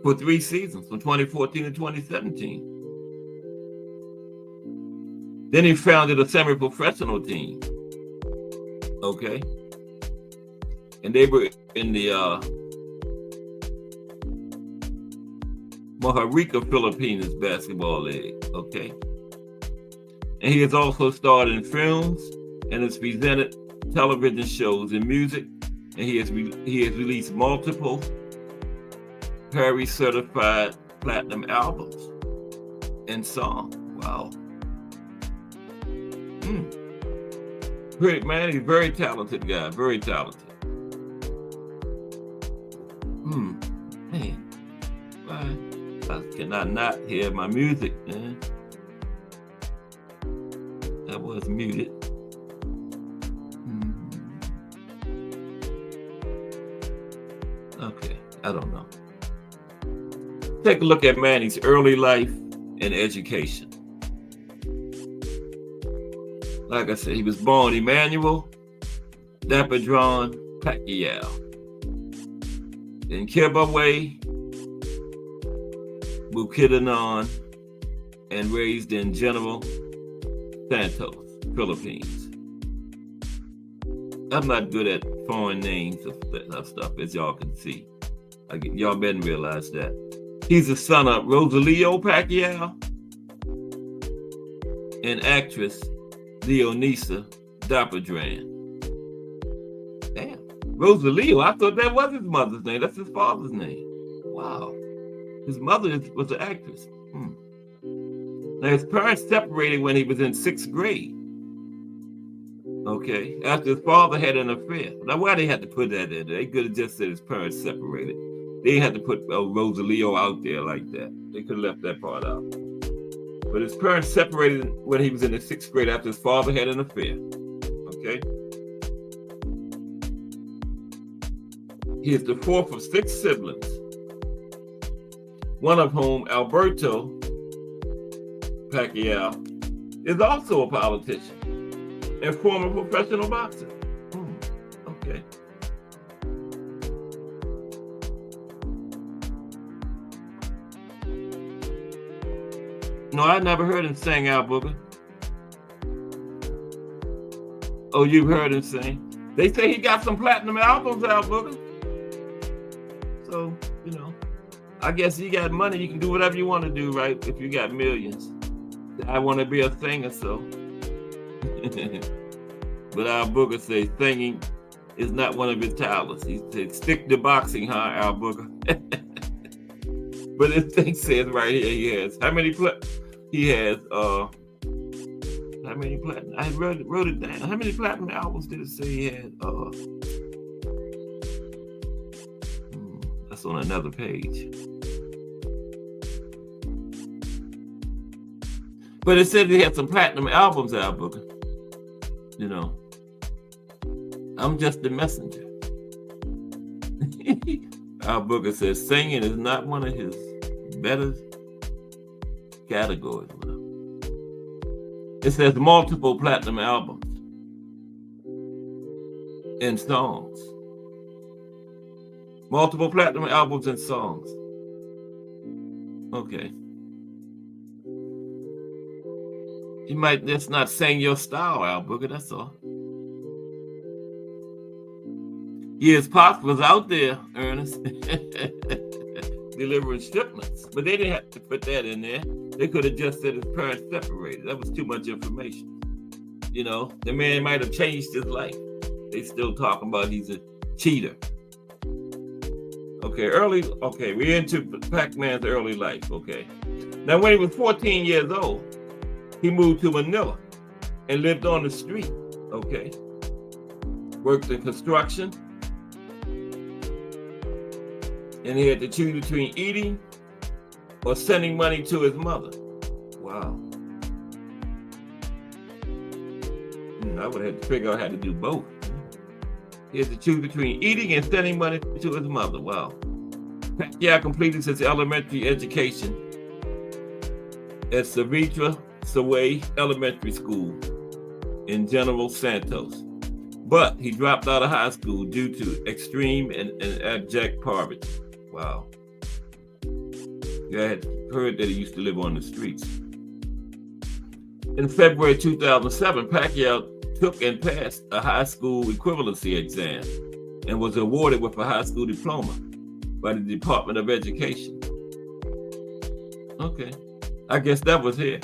A: for 3 seasons, from 2014 to 2017. Then he founded a semi-professional team. Okay. And they were in the Maharika Philippines Basketball League. Okay. And he has also starred in films and has presented television shows and music, and he has released multiple Perry certified platinum albums and songs. Wow. Great man, he's a very talented guy, very talented. Man, why can I not hear my music, man? I was muted. Okay, I don't know. Take a look at Manny's early life and education. Like I said, he was born Emmanuel Dapadron Paquaio in Kibawe, Bukidnon, and raised in General Santos, Philippines. I'm not good at foreign names of stuff, as y'all can see. Y'all better realize that. He's the son of Rosalio Paquaio and actress Leonisa Dapadran. Damn. Rosalio, I thought that was his mother's name. That's his father's name. Wow. His mother was an actress. Now, his parents separated when he was in 6th grade. Okay, after his father had an affair. Now, why they had to put that in there? They could have just said his parents separated. They didn't have to put Rosalio out there like that. They could have left that part out. But his parents separated when he was in the 6th grade after his father had an affair. Okay. He is the 4th of 6 siblings, one of whom, Alberto Paquaio, is also a politician and former professional boxer. Okay. No, I never heard him sing, Al Booger. Oh, you've heard him sing? They say he got some platinum albums, Al Booger. So, you know, I guess you got money, you can do whatever you want to do, right? If you got millions. I want to be a singer, so. But Al Booger says singing is not one of his talents. He said, stick to boxing, huh, Al Booger? But this thing says right here, he has how many platinum? I wrote it down. How many platinum albums did it say he had? That's on another page. But it said he had some platinum albums, Al Booger. You know, I'm just the messenger. Al Booger says singing is not one of his better categories. It says multiple platinum albums and songs. Multiple platinum albums and songs. Okay. You might just not sing your style, Al Booger, that's all. His pops was out there, Ernest, delivering shipments, but they didn't have to put that in there. They could have just said his parents separated. That was too much information. You know, the man might have changed his life. They still talking about he's a cheater. Okay, we're into Pac-Man's early life, okay. Now, when he was 14 years old, he moved to Manila and lived on the street, okay. Worked in construction. And he had to choose between eating or sending money to his mother. Wow. I would have to figure out how to do both. He had to choose between eating and sending money to his mother. Wow. Paquaio completed his elementary education at Savitra Saway Elementary School in General Santos. But he dropped out of high school due to extreme and abject poverty. Wow. Yeah, I had heard that he used to live on the streets. In February 2007, Paquaio took and passed a high school equivalency exam and was awarded with a high school diploma by the Department of Education. Okay, I guess that was here.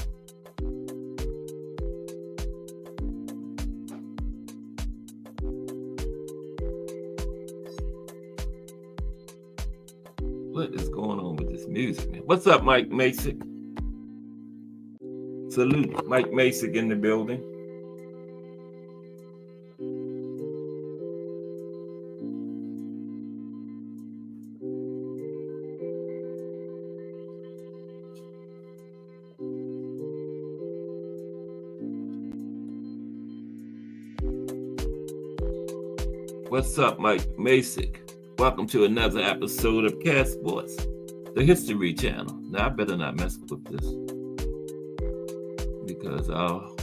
A: What is going on with this music, man? What's up, Mike Masick? Salute, Mike Masick in the building. What's up, Mike Masick? Welcome to another episode of Cast Sports, the History Channel. Now, I better not mess with this because I'll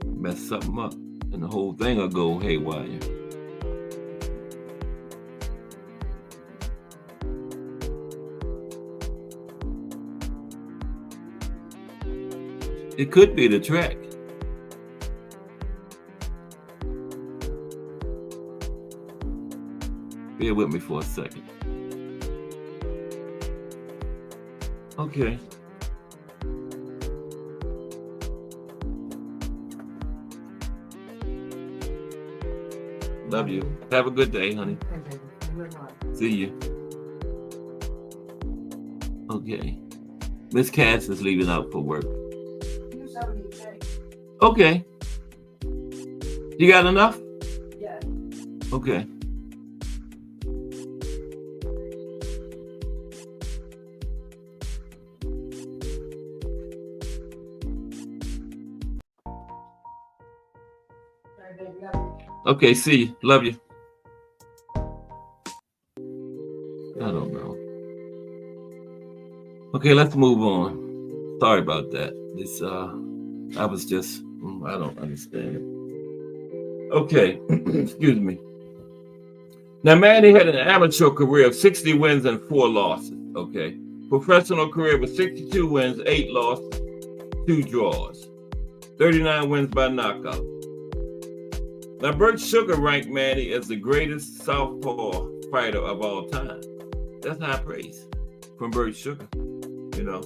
A: mess something up and the whole thing will go haywire. It could be the track. Bear with me for a second. Okay. Love you. Have a good day, honey. See you. Okay. Miss Cass is leaving out for work. Okay. You got enough?
B: Yeah.
A: Okay. Okay, see you. Love you. I don't know. Okay, let's move on. Sorry about that. This I was just I don't understand it. Okay, excuse me. Now Manny had an amateur career of 60 wins and 4 losses. Okay. Professional career was 62 wins, 8 losses, 2 draws. 39 wins by knockout. Now Bert Sugar ranked Manny as the greatest southpaw fighter of all time. That's high praise from Bert Sugar, you know.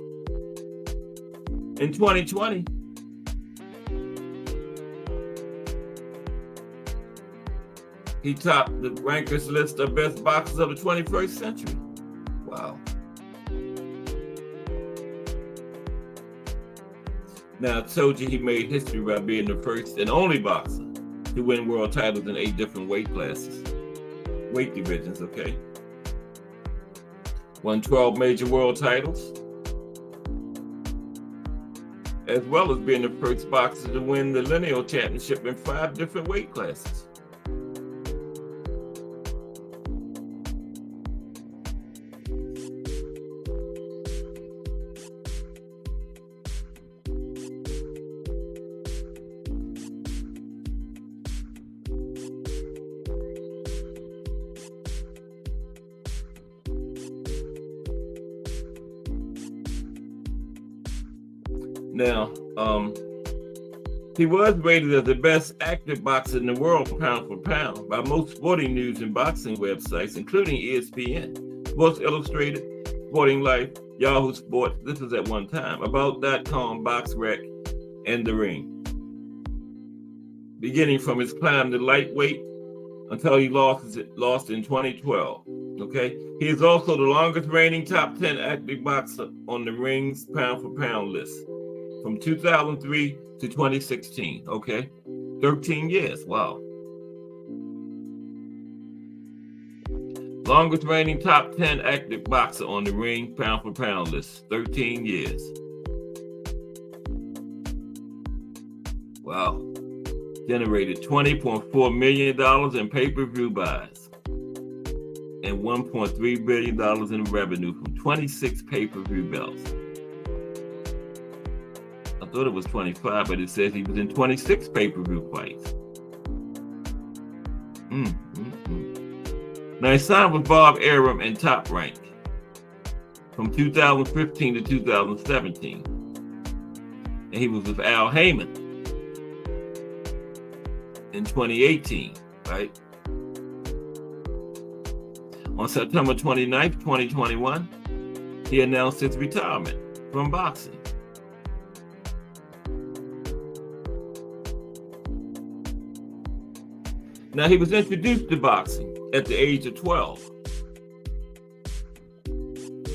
A: In 2020, he topped the rankers list of best boxers of the 21st century. Wow. Now, I told you he made history by being the first and only boxer to win world titles in 8 different weight classes, weight divisions, okay? Won 12 major world titles, as well as being the first boxer to win the lineal championship in 5 different weight classes. Now, he was rated as the best active boxer in the world pound for pound by most sporting news and boxing websites, including ESPN, Sports Illustrated, Sporting Life, Yahoo Sports, this was at one time, About.com, BoxRec, and The Ring. Beginning from his climb to lightweight until he lost in 2012, okay? He is also the longest reigning top 10 active boxer on The Ring's pound for pound list, from 2003 to 2016, okay? 13 years, wow. Longest reigning top 10 active boxer on The Ring pound for pound list, 13 years. Wow. Generated $20.4 million in pay-per-view buys and $1.3 billion in revenue from 26 pay-per-view belts. I thought it was 25, but it says he was in 26 pay-per-view fights. Now he signed with Bob Arum in Top Rank from 2015 to 2017. And he was with Al Heyman in 2018, right? On September 29th, 2021, he announced his retirement from boxing. Now, he was introduced to boxing at the age of 12.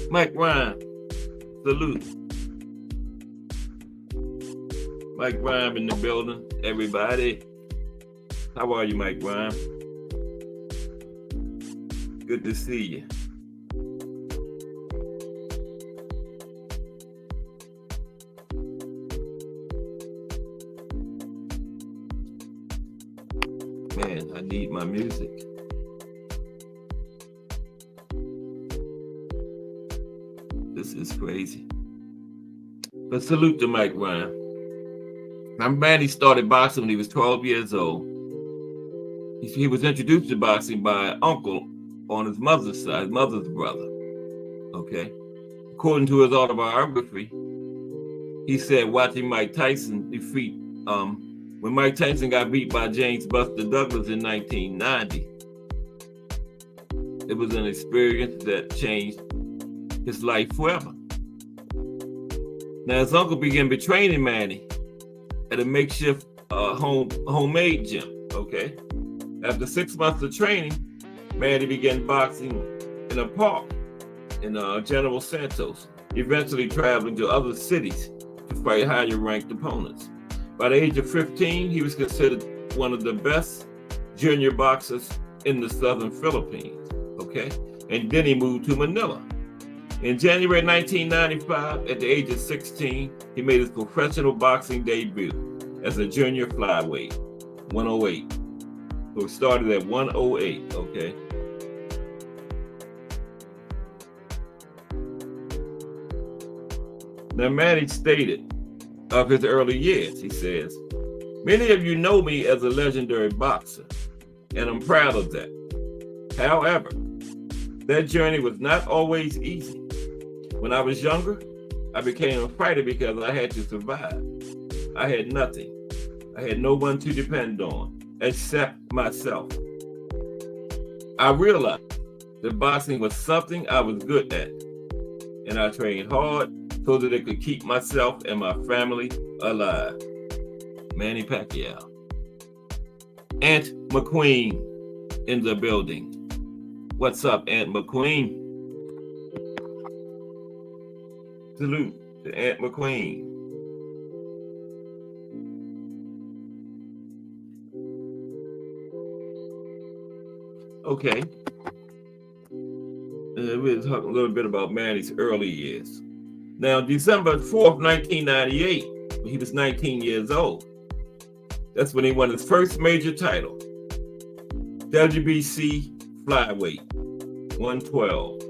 A: Mike Ryan, salute. Mike Ryan in the building, everybody. How are you, Mike Ryan? Good to see you. Man, I need my music. This is crazy. But salute to Mike Ryan. Now, Manny started boxing when he was 12 years old. He was introduced to boxing by an uncle on his mother's side, his mother's brother. Okay. According to his autobiography, he said watching Mike Tyson defeat, when Mike Tyson got beat by James Buster Douglas in 1990, it was an experience that changed his life forever. Now, his uncle began training Manny at a makeshift homemade gym, okay? After 6 months of training, Manny began boxing in a park in General Santos, eventually traveling to other cities to fight higher ranked opponents. By the age of 15, he was considered one of the best junior boxers in the southern Philippines, okay? And then he moved to Manila. In January 1995, at the age of 16, he made his professional boxing debut as a junior flyweight, 108. So it started at 108, okay? Now, Manny stated of his early years, he says, "Many of you know me as a legendary boxer, and I'm proud of that. However, that journey was not always easy. When I was younger, I became a fighter because I had to survive. I had nothing. I had no one to depend on except myself. I realized that boxing was something I was good at, and I trained hard so that it could keep myself and my family alive." Manny Pacquiao. Aunt McQueen in the building. What's up, Aunt McQueen? Salute to Aunt McQueen. Okay. We'll talk a little bit about Manny's early years. Now, December 4th, 1998, when he was 19 years old, that's when he won his first major title. WBC flyweight, 112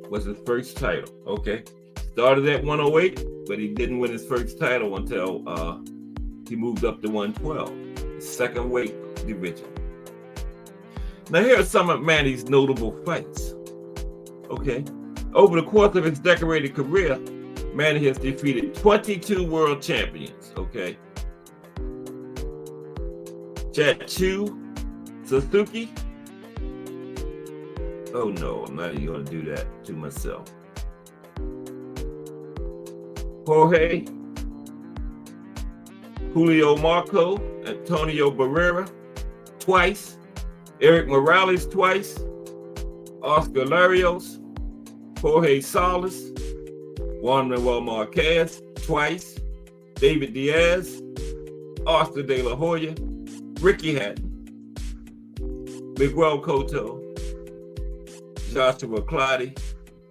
A: was his first title, okay? Started at 108, but he didn't win his first title until he moved up to 112, the second weight division. Now here are some of Manny's notable fights, okay? Over the course of his decorated career, Manny has defeated 22 world champions, okay? Chatchu Suzuki. Oh no, I'm not even gonna do that to myself. Jorge, Julio Marco, Antonio Barrera twice, Eric Morales twice, Oscar Larios, Jorge Salas, Juan Manuel Marquez twice, David Diaz, Oscar De La Hoya, Ricky Hatton, Miguel Cotto, Joshua Clottey,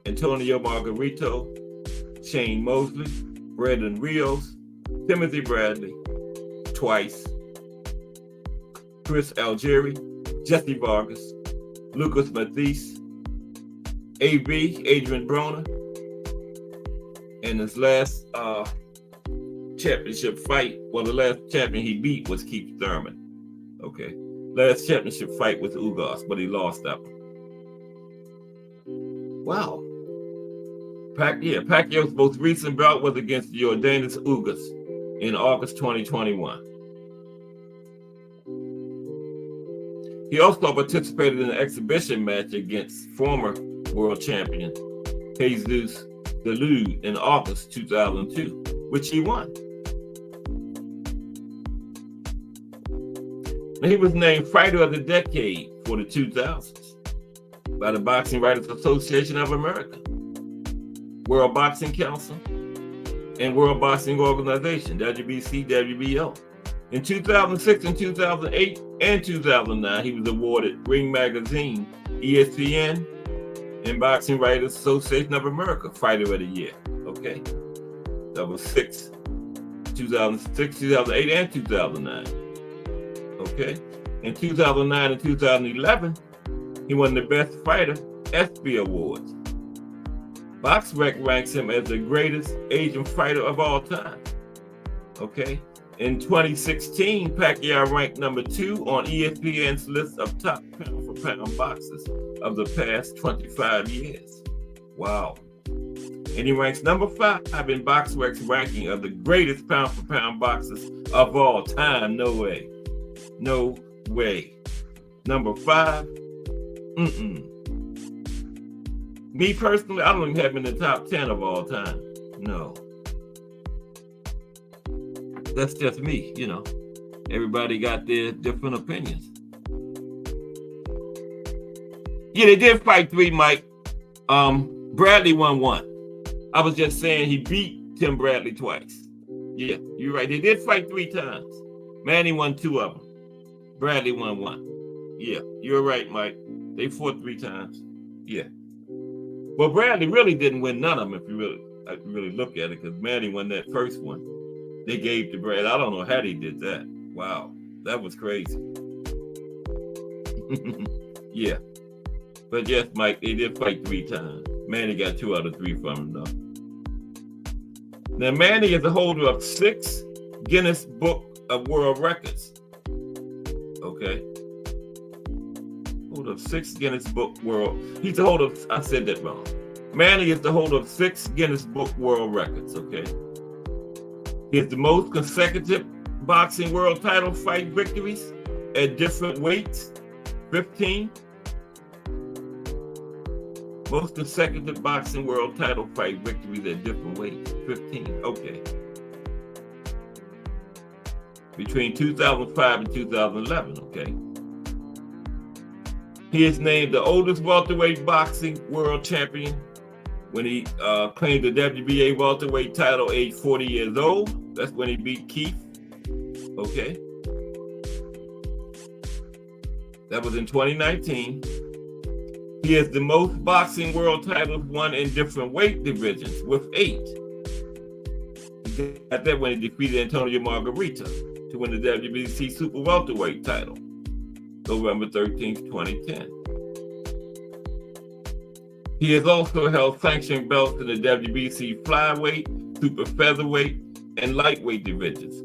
A: Antonio Margarito, Shane Mosley, Brandon Rios, Timothy Bradley twice, Chris Algieri, Jesse Vargas, Lucas Mathis, A.B. Adrian Broner, and his last championship fight, well, the last champion he beat was Keith Thurman. Okay, last championship fight was Ugas, but he lost that one. Wow. Paquio's most recent bout was against Yordenis Ugas in August 2021. He also participated in an exhibition match against former world champion Jesus Delude in August 2002, which he won. Now, he was named Fighter of the Decade for the 2000s by the Boxing Writers Association of America, World Boxing Council, and World Boxing Organization, WBC, WBO. In 2006 and 2008 and 2009, he was awarded Ring Magazine, ESPN, and Boxing Writers Association of America Fighter of the Year. Okay, that was 2006, 2008, and 2009. Okay, in 2009 and 2011, he won the Best Fighter ESPY Awards. BoxRec ranks him as the greatest Asian fighter of all time. Okay, in 2016, Pacquiao ranked number 2 on ESPN's list of top pound-for-pound boxers of the past 25 years. Wow. And he ranks number 5 in BoxRec's ranking of the greatest pound-for-pound boxers of all time. No way. No way. Number 5? Me personally, I don't even have him in the top 10 of all time. No. That's just me, you know. Everybody got their different opinions. Yeah, they did fight 3, Mike. Bradley won 1. I was just saying he beat Tim Bradley twice. Yeah, you're right. They did fight 3 times. Manny won 2 of them. Bradley won 1. Yeah, you're right, Mike. They fought 3 times. Yeah. Well, Bradley really didn't win none of them if you really look at it, because Manny won that first one. They gave to Brad. I don't know how they did that. Wow, that was crazy. Yeah. But yes, Mike, they did fight 3 times. Manny got 2 out of 3 from him, though. Now, Manny is the holder of 6 Guinness Book of World Records. Okay. Holder of 6 Guinness Book World. He's the holder of, I said that wrong. Manny is the holder of 6 Guinness Book World Records, okay? He has the most consecutive boxing world title fight victories at different weights, 15. Most consecutive boxing world title fight victories at different weights, 15. Okay. Between 2005 and 2011, okay. He is named the oldest welterweight boxing world champion when he claimed the WBA welterweight title age 40 years old. That's when he beat Keith. Okay. That was in 2019. He has the most boxing world titles won in different weight divisions with 8. He got that when he defeated Antonio Margarita to win the WBC super welterweight title, November 13th, 2010. He has also held sanctioned belts in the WBC flyweight, super featherweight, and lightweight divisions,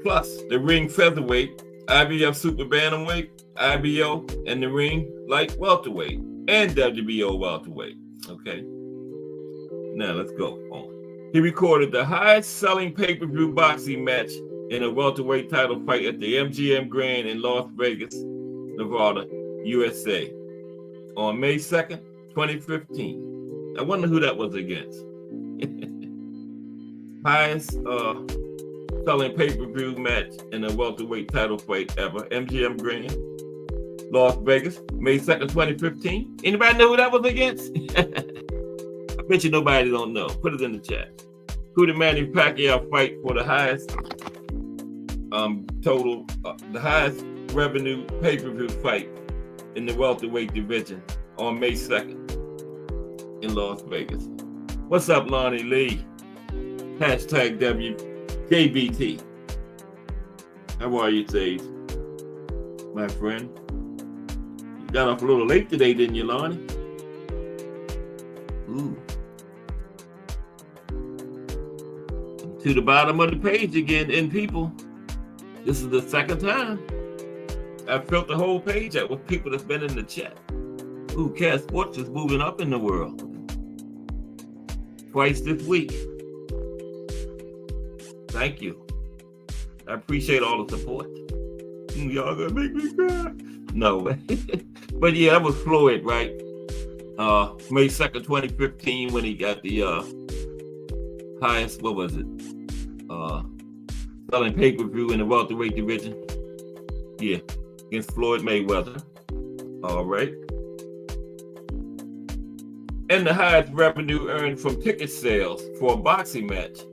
A: plus the ring featherweight, IBF super bantamweight, IBO, and the ring light welterweight, and WBO welterweight. Okay. Now let's go on. He recorded the highest selling pay-per-view boxing match in a welterweight title fight at the MGM Grand in Las Vegas, Nevada, USA, on May 2nd, 2015. I wonder who that was against. Highest selling pay-per-view match in a welterweight title fight ever, MGM Grand, Las Vegas, May 2nd, 2015. Anybody know who that was against? I bet you nobody don't know. Put it in the chat. Who did Manny Paquaio fight for the highest the highest revenue pay-per-view fight in the welterweight division on May 2nd in Las Vegas? What's up, Lonnie Lee? Hashtag WKBT. How are you, Sage? My friend. You got off a little late today, didn't you, Lonnie? Ooh. To the bottom of the page again, and people, this is the second time I filled the whole page out with people that's been in the chat. Ooh, Cat Sports is moving up in the world. Twice this week. Thank you. I appreciate all the support. Y'all gonna make me cry. No. But yeah, that was Floyd, right? May 2nd, 2015, when he got the highest, what was it? Selling pay-per-view in the welterweight division. Yeah, against Floyd Mayweather. All right. And the highest revenue earned from ticket sales for a boxing match.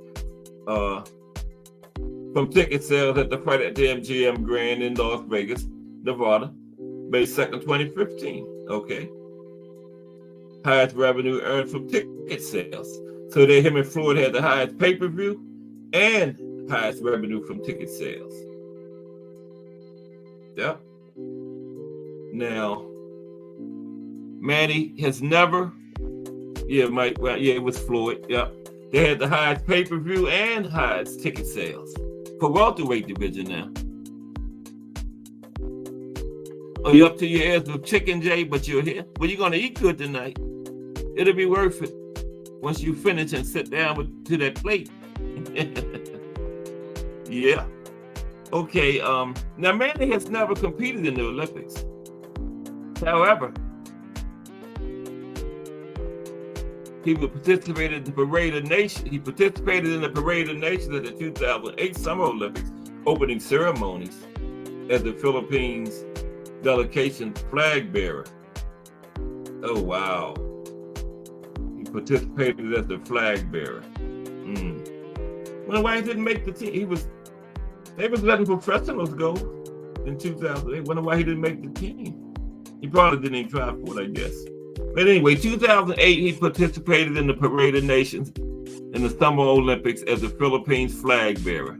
A: From ticket sales at the fight at the MGM Grand in Las Vegas, Nevada, May 2nd, 2015. Okay. Highest revenue earned from ticket sales. So that him and Floyd had the highest pay-per-view and highest revenue from ticket sales. Yep. Now, Manny has never, Mike, well, yeah, it was Floyd. Yep. They had the highest pay-per-view and highest ticket sales for welterweight division now. Oh, you up to your ears with chicken, Jay, but you're here. Well, you're going to eat good tonight. It'll be worth it once you finish and sit down to that plate. Yeah. Okay, now Manny has never competed in the Olympics. However, he participated in the Parade of Nations. He participated in the Parade of Nations at the 2008 Summer Olympics opening ceremonies as the Philippines delegation flag bearer. Oh, wow. He participated as the flag bearer. Well, why he didn't make the team? They was letting professionals go in 2008. Wonder why he didn't make the team. He probably didn't even try for it, I guess. But anyway, 2008, he participated in the Parade of Nations in the Summer Olympics as the Philippines flag bearer.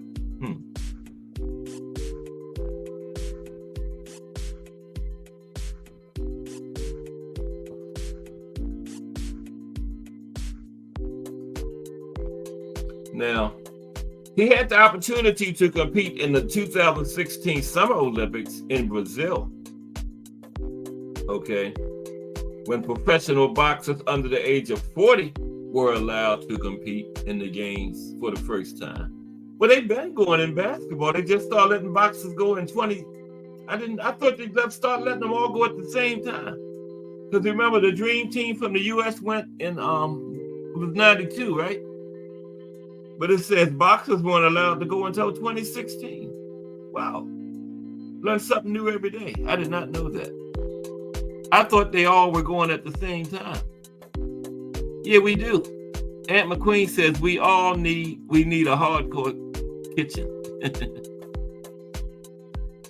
A: Now, he had the opportunity to compete in the 2016 Summer Olympics in Brazil. Okay, when professional boxers under the age of 40 were allowed to compete in the games for the first time. Well, they've been going in basketball. They just started letting boxers go in 20. I thought they'd start letting them all go at the same time. Because remember, the dream team from the U.S. went in, it was 92, right? But it says boxers weren't allowed to go until 2016. Wow. Learn something new every day. I did not know that. I thought they all were going at the same time. Yeah, we do. Aunt McQueen says we need a hardcore kitchen.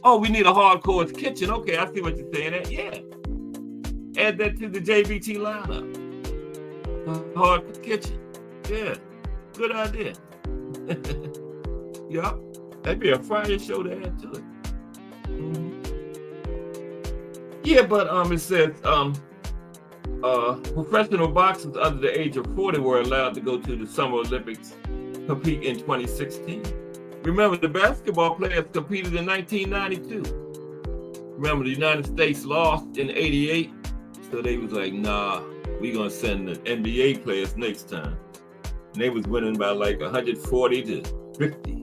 A: Oh, we need a hardcore kitchen. Okay, I see what you're saying. Yeah. Add that to the JBT lineup. Hardcore kitchen. Yeah. Good idea. Yup. That'd be a Friday show to add to it. Yeah, but it says professional boxers under the age of 40 were allowed to go to the Summer Olympics, compete in 2016. Remember, the basketball players competed in 1992. Remember, the United States lost in 88, so they was like, nah, we gonna send the NBA players next time. And they was winning by like 140 to 50.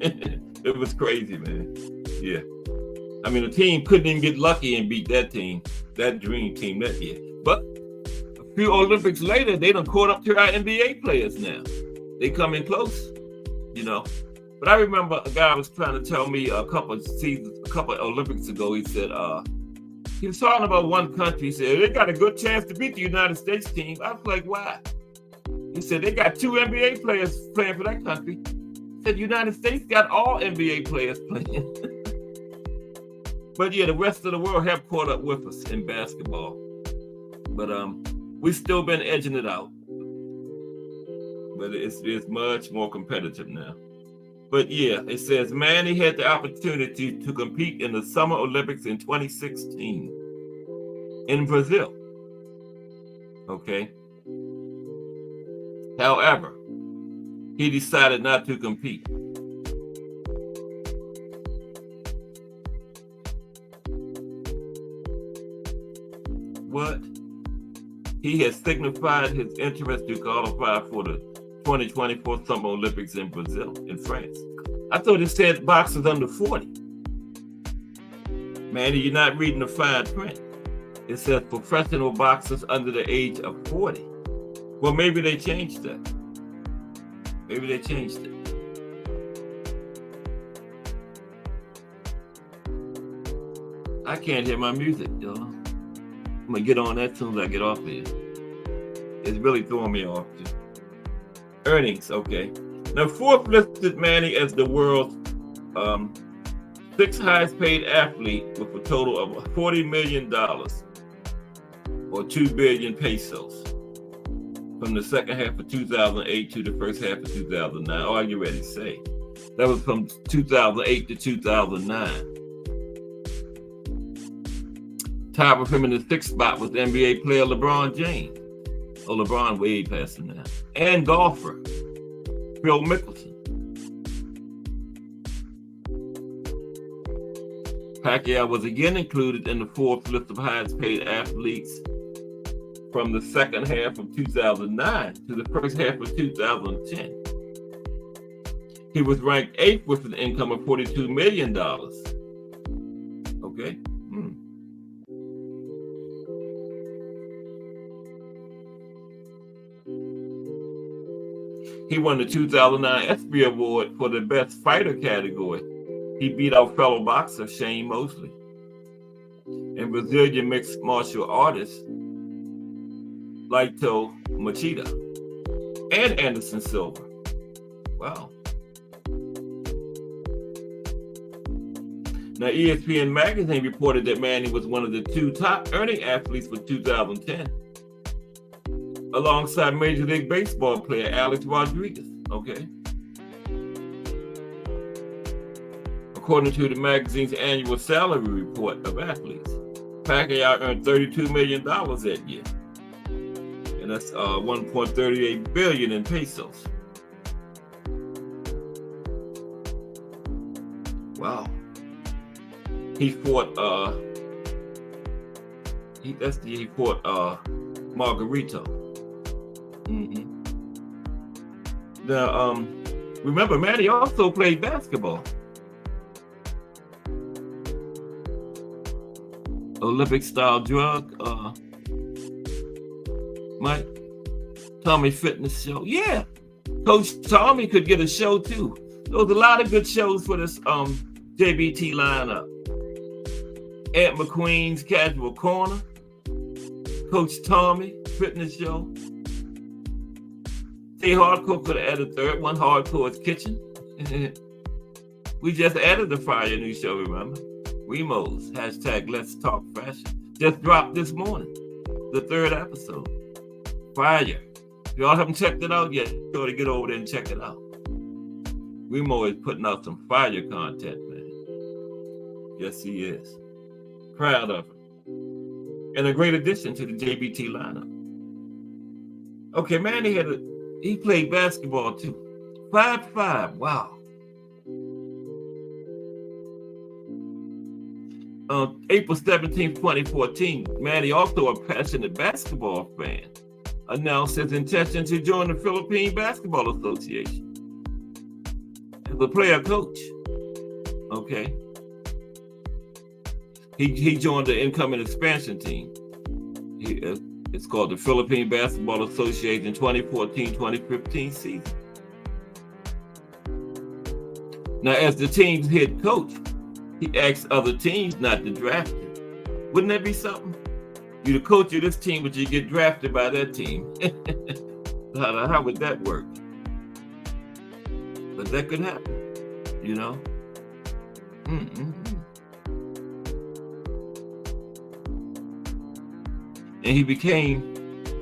A: It was crazy, man. Yeah. I mean, the team couldn't even get lucky and beat that team, that dream team that year. But a few Olympics later, they done caught up to our NBA players now. They come in close, you know. But I remember a guy was trying to tell me a couple of Olympics ago, he said, he was talking about one country. He said, they got a good chance to beat the United States team. I was like, why? He said, they got 2 NBA players playing for that country. He said, the United States got all NBA players playing. But yeah, the rest of the world have caught up with us in basketball. But we've still been edging it out. But it's much more competitive now. But yeah, it says Manny had the opportunity to compete in the Summer Olympics in 2016 in Brazil. Okay. However, he decided not to compete. What? He has signified his interest to qualify for the 2024 Summer Olympics in Brazil, in France. I thought it said boxers under 40. Manny, you're not reading the fine print. It says professional boxers under the age of 40. Well, maybe they changed that. Maybe they changed it. I can't hear my music, y'all. I'm gonna get on that as soon as I get off here. It's really throwing me off. Earnings, okay. Now, Forbes listed Manny as the world's 6th highest paid athlete with a total of $40 million or 2 billion pesos from the second half of 2008 to the first half of 2009. Oh, you ready to say? That was from 2008 to 2009. Tied with him in the 6th spot was NBA player LeBron James. Oh, LeBron way past him now. And golfer Phil Mickelson. Paquaio was again included in the Forbes list of highest paid athletes from the second half of 2009 to the first half of 2010. He was ranked 8th with an income of $42 million. Okay. He won the 2009 ESPY Award for the Best Fighter category. He beat out fellow boxer Shane Mosley and Brazilian mixed martial artist Lito Machida and Anderson Silva. Wow. Now, ESPN magazine reported that Manny was one of the 2 top earning athletes for 2010. Alongside Major League Baseball player Alex Rodriguez, okay? According to the magazine's annual salary report of athletes, Paquaio earned $32 million that year. And that's 1.38 billion in pesos. Wow. He fought he fought Margarito. Now remember, Manny also played basketball. Olympic style drug, Mike. Tommy Fitness Show. Yeah. Coach Tommy could get a show too. There was a lot of good shows for this JBT lineup. Ed McQueen's Casual Corner. Coach Tommy Fitness Show. Stay Hardcore could have added a third one, Hardcore's Kitchen. We just added the Fire new show, remember? Remos, hashtag Let's Talk Fashion. Just dropped this morning, the third episode. Fire. If y'all haven't checked it out yet, you ought to get over there and check it out. Remo is putting out some fire content, man. Yes, he is. Proud of him. And a great addition to the JBT lineup. Okay, Manny he played basketball too. 5'5", wow. April 17, 2014, Manny, also a passionate basketball fan, announced his intention to join the Philippine Basketball Association as a player coach. Okay. He joined the incoming expansion team. It's called the Philippine Basketball Association 2014-2015 season. Now, as the team's head coach, he asks other teams not to draft him. Wouldn't that be something? You're the coach of this team, but you get drafted by that team. How would that work? But that could happen, you know? And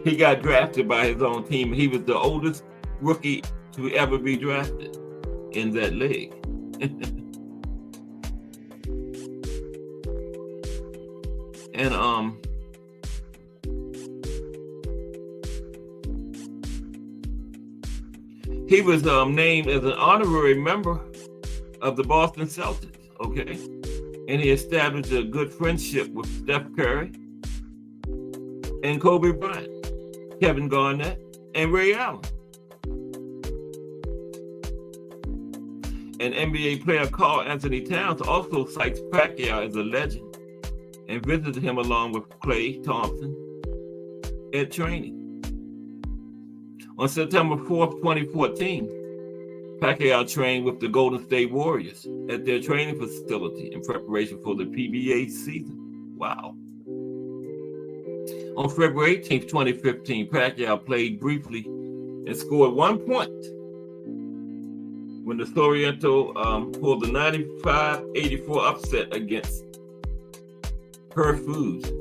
A: he got drafted by his own team. He was the oldest rookie to ever be drafted in that league. And he was named as an honorary member of the Boston Celtics, okay? And he established a good friendship with Steph Curry and Kobe Bryant, Kevin Garnett, and Ray Allen. And NBA player Karl Anthony Towns also cites Paquaio as a legend and visited him along with Klay Thompson at training. On September 4th, 2014, Paquaio trained with the Golden State Warriors at their training facility in preparation for the PBA season. Wow. On February 18th, 2015, Paquaio played briefly and scored 1 point when the Sorrento pulled the 95-84 upset against Her Foods,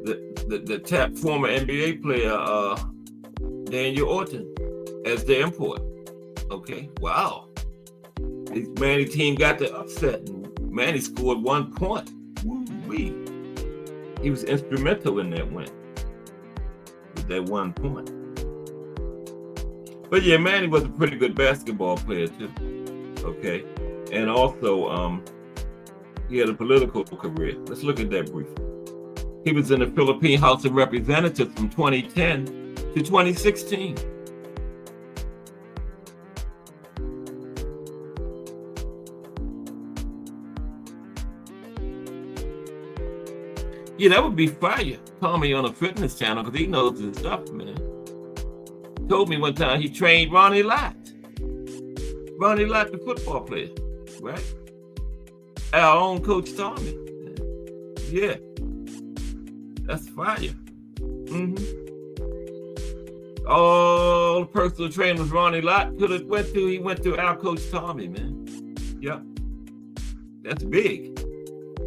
A: the tap former NBA player Daniel Orton as the import. Okay, wow. His Manny team got the upset. Manny scored 1 point. Woo-wee. He was instrumental in that win with that 1 point. But yeah, Manny was a pretty good basketball player too. Okay, and also he had a political career. Let's look at that briefly. He was in the Philippine House of Representatives from 2010 to 2016. Yeah, that would be fire. Call me on a fitness channel because he knows his stuff, man. Told me one time he trained Ronnie Lott. Ronnie Lott, the football player, right? Our own Coach Tommy. Yeah. That's fire. All the personal trainers Ronnie Lott he went to our Coach Tommy, man. Yep. That's big.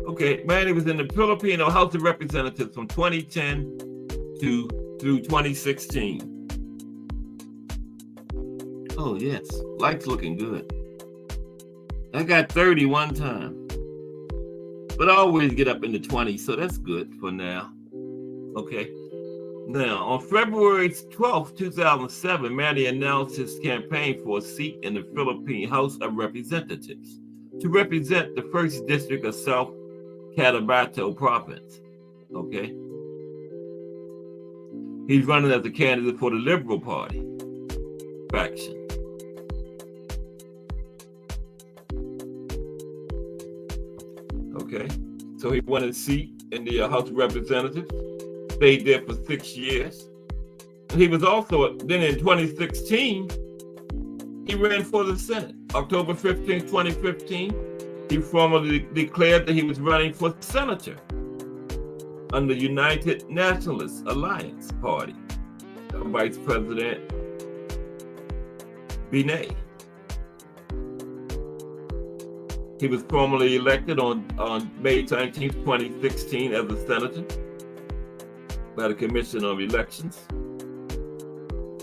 A: Okay, Manny was in the Filipino House of Representatives from 2010 through 2016. Oh yes, life's looking good. I got 30 one time, but I always get up in the 20s, so that's good for now. Okay. Now, on February 12th, 2007, Manny announced his campaign for a seat in the Philippine House of Representatives to represent the 1st District of South Cotabato Province. Okay? He's running as a candidate for the Liberal Party faction. Okay? So he won his seat in the House of Representatives, stayed there for 6 years. And he was also, then in 2016, he ran for the Senate. October 15, 2015, he formally declared that he was running for senator under United Nationalist Alliance Party, Vice President Manny. He was formally elected on May 19, 2016 as a senator by the Commission of Elections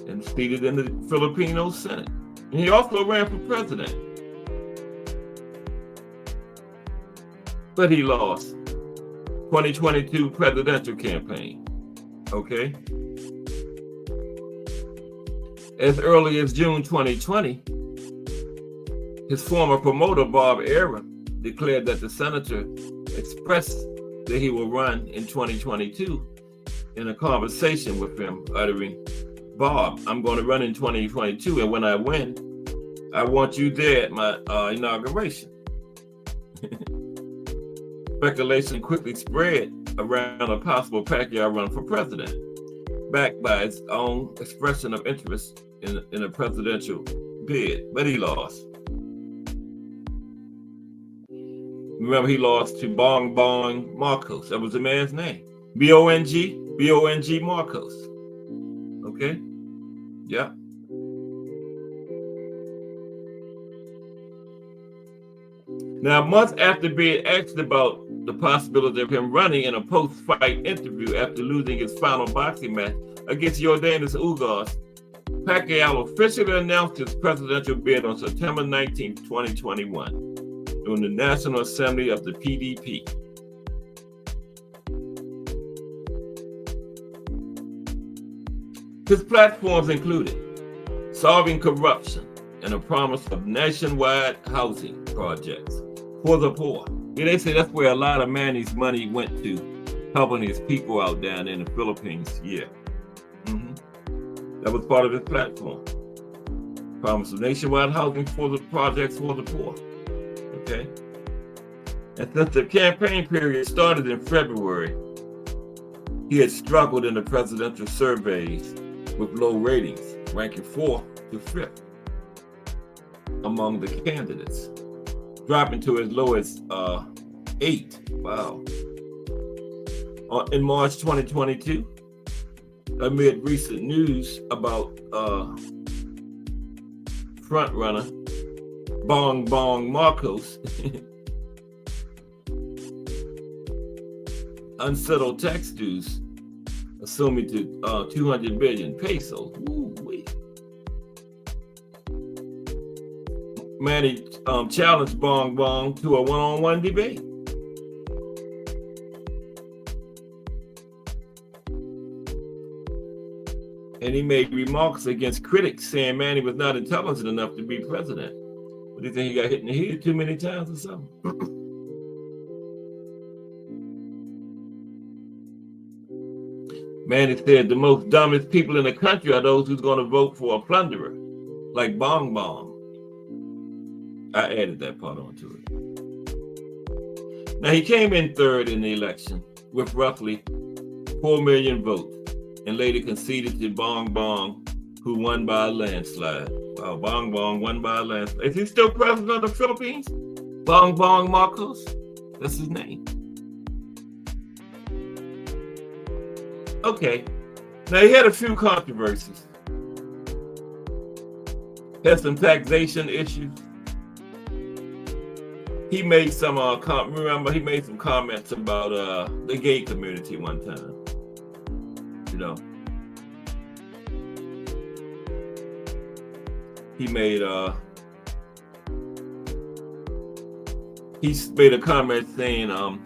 A: and seated in the Filipino Senate. And he also ran for president, but he lost 2022 presidential campaign. Okay. As early as June 2020, his former promoter, Bob Aaron, declared that the senator expressed that he will run in 2022 in a conversation with him, uttering, "Bob, I'm going to run in 2022, and when I win, I want you there at my inauguration." Speculation quickly spread around a possible Paquaio run for president, backed by his own expression of interest in a presidential bid, but he lost. Remember, he lost to Bong Marcos. That was the man's name. B-O-N-G Marcos. Okay? Yeah. Now, months after being asked about the possibility of him running in a post-fight interview after losing his final boxing match against Yordanis Ugas, Paquaio officially announced his presidential bid on September 19, 2021, during the National Assembly of the PDP. His platforms included solving corruption and a promise of nationwide housing projects for the poor. Yeah, they say that's where a lot of Manny's money went to, helping his people out down there in the Philippines. Yeah. That was part of his platform. Promise of nationwide housing for the projects for the poor. Okay. And since the campaign period started in February, he had struggled in the presidential surveys with low ratings, ranking 4th to 5th among the candidates, dropping to as low as 8. Wow. In March 2022, amid recent news about frontrunner Bong Marcos unsettled tax dues, assuming to 200 billion pesos. Ooh-wee. Manny challenged Bong to a one-on-one debate. And he made remarks against critics saying Manny was not intelligent enough to be president. What do you think, he got hit in the head too many times or something? Manny said the most dumbest people in the country are those who's going to vote for a plunderer, like Bong. I added that part onto it. Now, he came in 3rd in the election with roughly 4 million votes and later conceded to Bong, who won by a landslide. Wow, Bong won by a landslide. Is he still president of the Philippines? Bong Marcos? That's his name. Okay. Now, he had a few controversies. Had some taxation issues. He made some he made some comments about the gay community one time. You know. He made a comment saying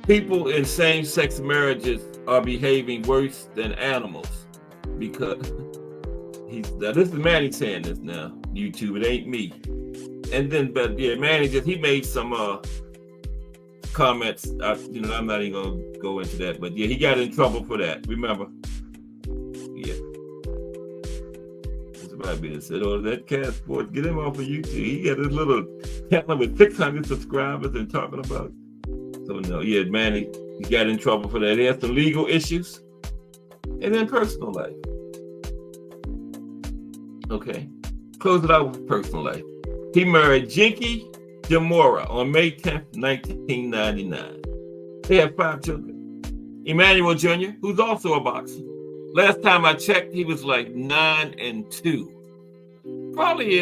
A: people in same-sex marriages are behaving worse than animals because now this is Manny saying this now, YouTube, it ain't me. And then, but yeah, Manny he made some comments. I'm not even gonna go into that, but yeah, he got in trouble for that. Remember? Yeah. That's about me. Said, "Oh, that cat sport, get him off of YouTube. He got this little channel with 600 subscribers and talking about." So no, yeah, Manny, he got in trouble for that. He had some legal issues, and then personal life. Okay, close it out with personal life. He married Jinky Demora on May 10th, 1999. They have 5 children. Emmanuel Jr., who's also a boxer. Last time I checked, he was like 9-2. Probably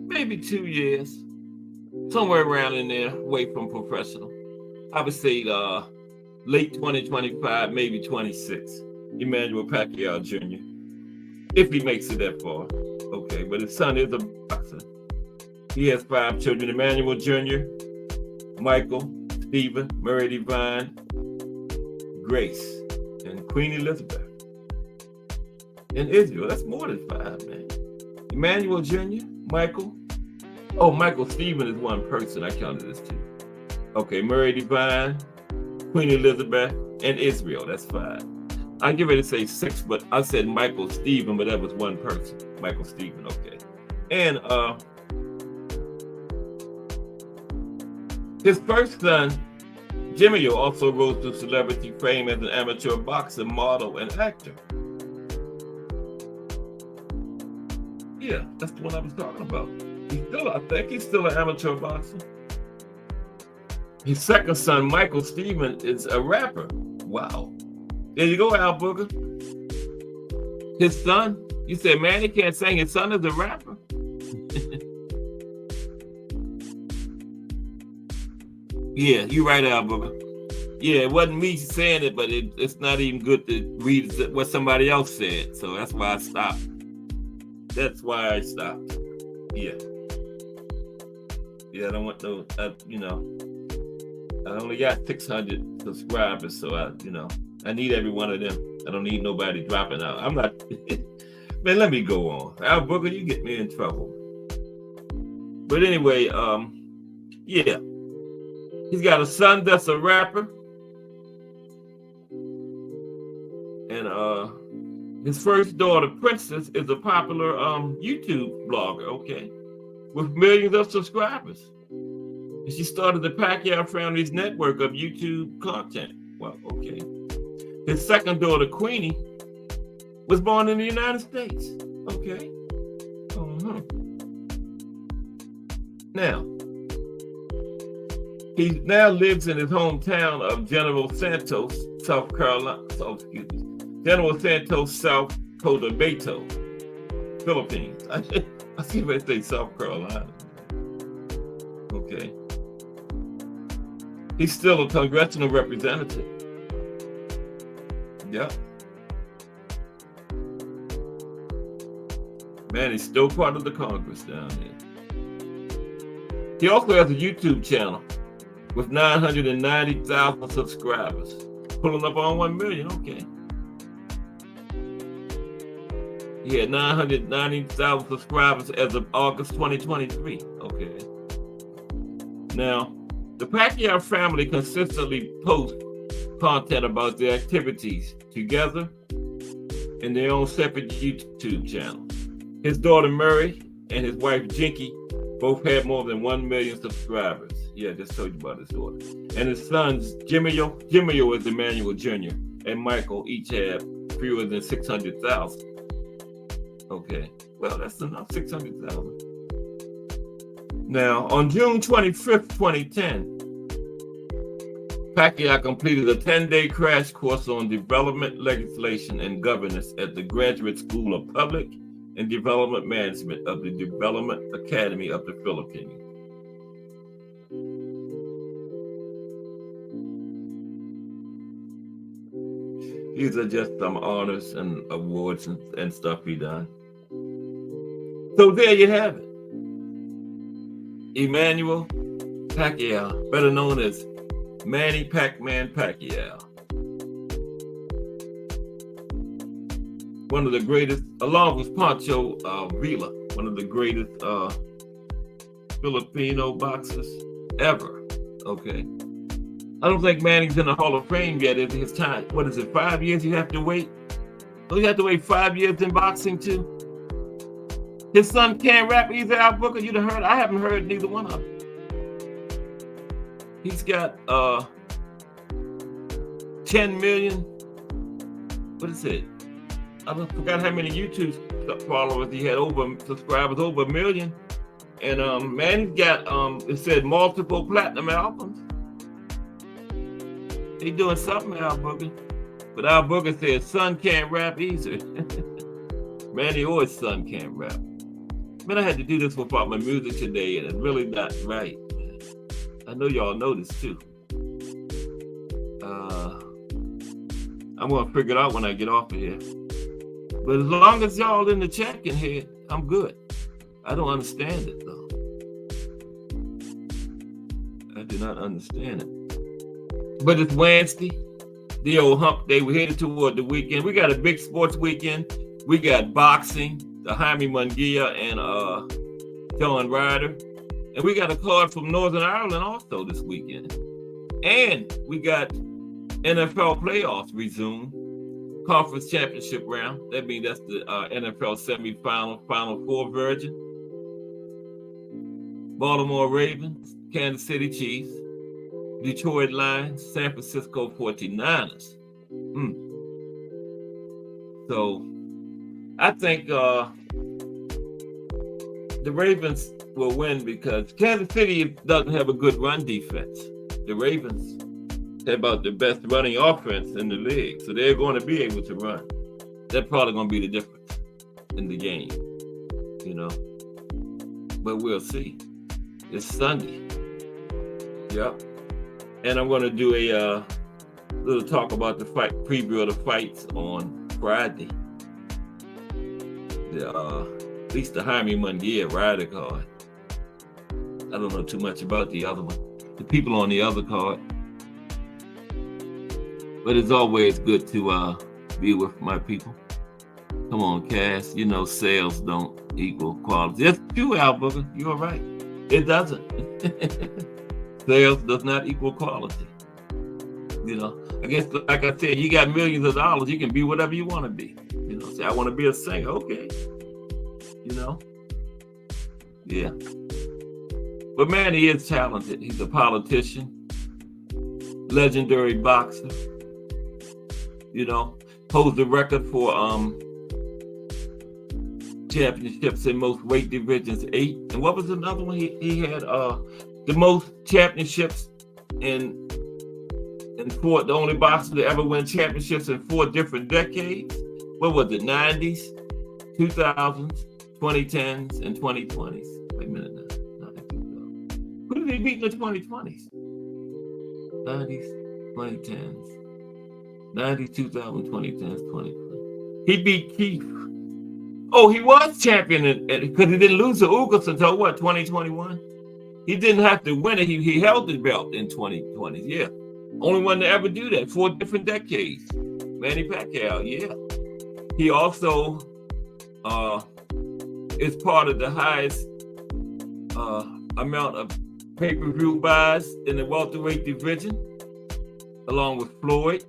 A: maybe 2 years, somewhere around in there, away from professional. I would say late 2025, maybe 26. Emmanuel Paquaio Jr., if he makes it that far. Okay, but his son is a boxer. He has 5 children: Emmanuel Jr., Michael, Stephen, Murray Divine, Grace, and Queen Elizabeth. In Israel, that's more than 5, man. Emmanuel Jr., Michael. Oh, Michael Stephen is one person. I counted as 2. Okay, Murray Divine, Queen Elizabeth, and Israel. That's 5. I get ready to say 6, but I said Michael Stephen, but that was one person. Michael Stephen, okay. And his first son, Jimmy, also rose to celebrity fame as an amateur boxer, model, and actor. Yeah, that's the one I was talking about. I think he's still an amateur boxer. His second son, Michael Stephen, is a rapper. Wow. There you go, Al Booger. His son, you said Manny can't sing. His son is a rapper. Yeah, you're right, Al Booger. Yeah, it wasn't me saying it, but it's not even good to read what somebody else said. So that's why I stopped. Yeah. Yeah, I don't want no, I only got 600 subscribers, so I need every one of them. I don't need nobody dropping out. I'm not, man, let me go on. Al Booger, you get me in trouble. But anyway, yeah. He's got a son that's a rapper. And his first daughter, Princess, is a popular YouTube blogger, okay, with millions of subscribers. And she started the Paquaio family's network of YouTube content. Well, okay. His second daughter, Queenie, was born in the United States. Okay. Now, he now lives in his hometown of General Santos, South Carolina. General Santos, South Cotabato, Philippines. I see if I say South Carolina. Okay. He's still a congressional representative. Yeah. Man, he's still part of the Congress down there. He also has a YouTube channel with 990,000 subscribers, pulling up on 1 million. Okay. He had 990,000 subscribers as of August 2023. Okay. Now, the Paquaio family consistently posts content about their activities together in their own separate YouTube channels. His daughter Murray and his wife Jinky both had more than 1 million subscribers. Yeah, I just told you about his daughter. And his sons, Jimmy is Emmanuel Jr., and Michael each have fewer than 600,000. Okay, well, that's enough, 600,000. Now, on June 25th, 2010, Paquaio completed a 10-day crash course on development legislation and governance at the Graduate School of Public and Development Management of the Development Academy of the Philippines. These are just some honors and awards and stuff he done. So there you have it. Emmanuel Paquaio, better known as Manny Pac-Man Paquaio. One of the greatest, along with Pancho Villa. one of the greatest Filipino boxers ever. Okay. I don't think Manny's in the Hall of Fame yet. It's his time. What is it, 5 years you have to wait? Oh, you have to wait 5 years in boxing too? His son can't rap either, Al Booker. You'd have heard. I haven't heard neither one of them. He's got 10 million. What is it? I forgot how many YouTube followers he had, subscribers over 1 million. And Manny's got it said multiple platinum albums. He doing something, Al Booker. But Al Booker said son can't rap either. Manny or his son can't rap. Man, I had to do this about my music today, and it's really not right. I know y'all know this too. I'm gonna figure it out when I get off of here. But as long as y'all in the chat can hear it, I'm good. I don't understand it though. I do not understand it. But it's Wednesday, the old hump day. We're headed toward the weekend. We got a big sports weekend. We got boxing, the Jaime Munguia and John Ryder. And we got a card from Northern Ireland also this weekend. And we got NFL playoffs resume, conference championship round. That means that's the NFL semifinal, Final Four version. Baltimore Ravens, Kansas City Chiefs, Detroit Lions, San Francisco 49ers. So I think the Ravens will win because Kansas City doesn't have a good run defense. The Ravens have about the best running offense in the league, so they're going to be able to run. That's probably going to be the difference in the game, you know. But we'll see. It's Sunday. Yep. And I'm going to do a little talk about the fight, preview of the fights on Friday. At least the Jaime Munguia Ryder card. I don't know too much about the other one. The people on the other card. But it's always good to be with my people. Come on, Cass. You know, sales don't equal quality. That's true, Al Booker. You're right. It doesn't. Sales does not equal quality. You know, I guess, like I said, you got millions of dollars. You can be whatever you want to be. You know, say, I want to be a singer. Okay. You know? Yeah. But man, he is talented. He's a politician, legendary boxer. You know, holds the record for championships in most weight divisions, 8. And what was another one? He had the most championships in 4. The only boxer to ever win championships in 4 different decades. What was it? 90s, 2000s, 2010s, and 2020s. Wait a minute now. Who did he beat in the 2020s? 90s, 2010s. 90s, 2000, 2010s, 2020. He beat Keith. Oh, he was champion because he didn't lose to Ugas until what, 2021? He didn't have to win it. He held the belt in 2020. Yeah. Only one to ever do that. 4 different decades. Manny Paquaio, yeah. He also is part of the highest amount of pay-per-view buys in the welterweight division, along with Floyd.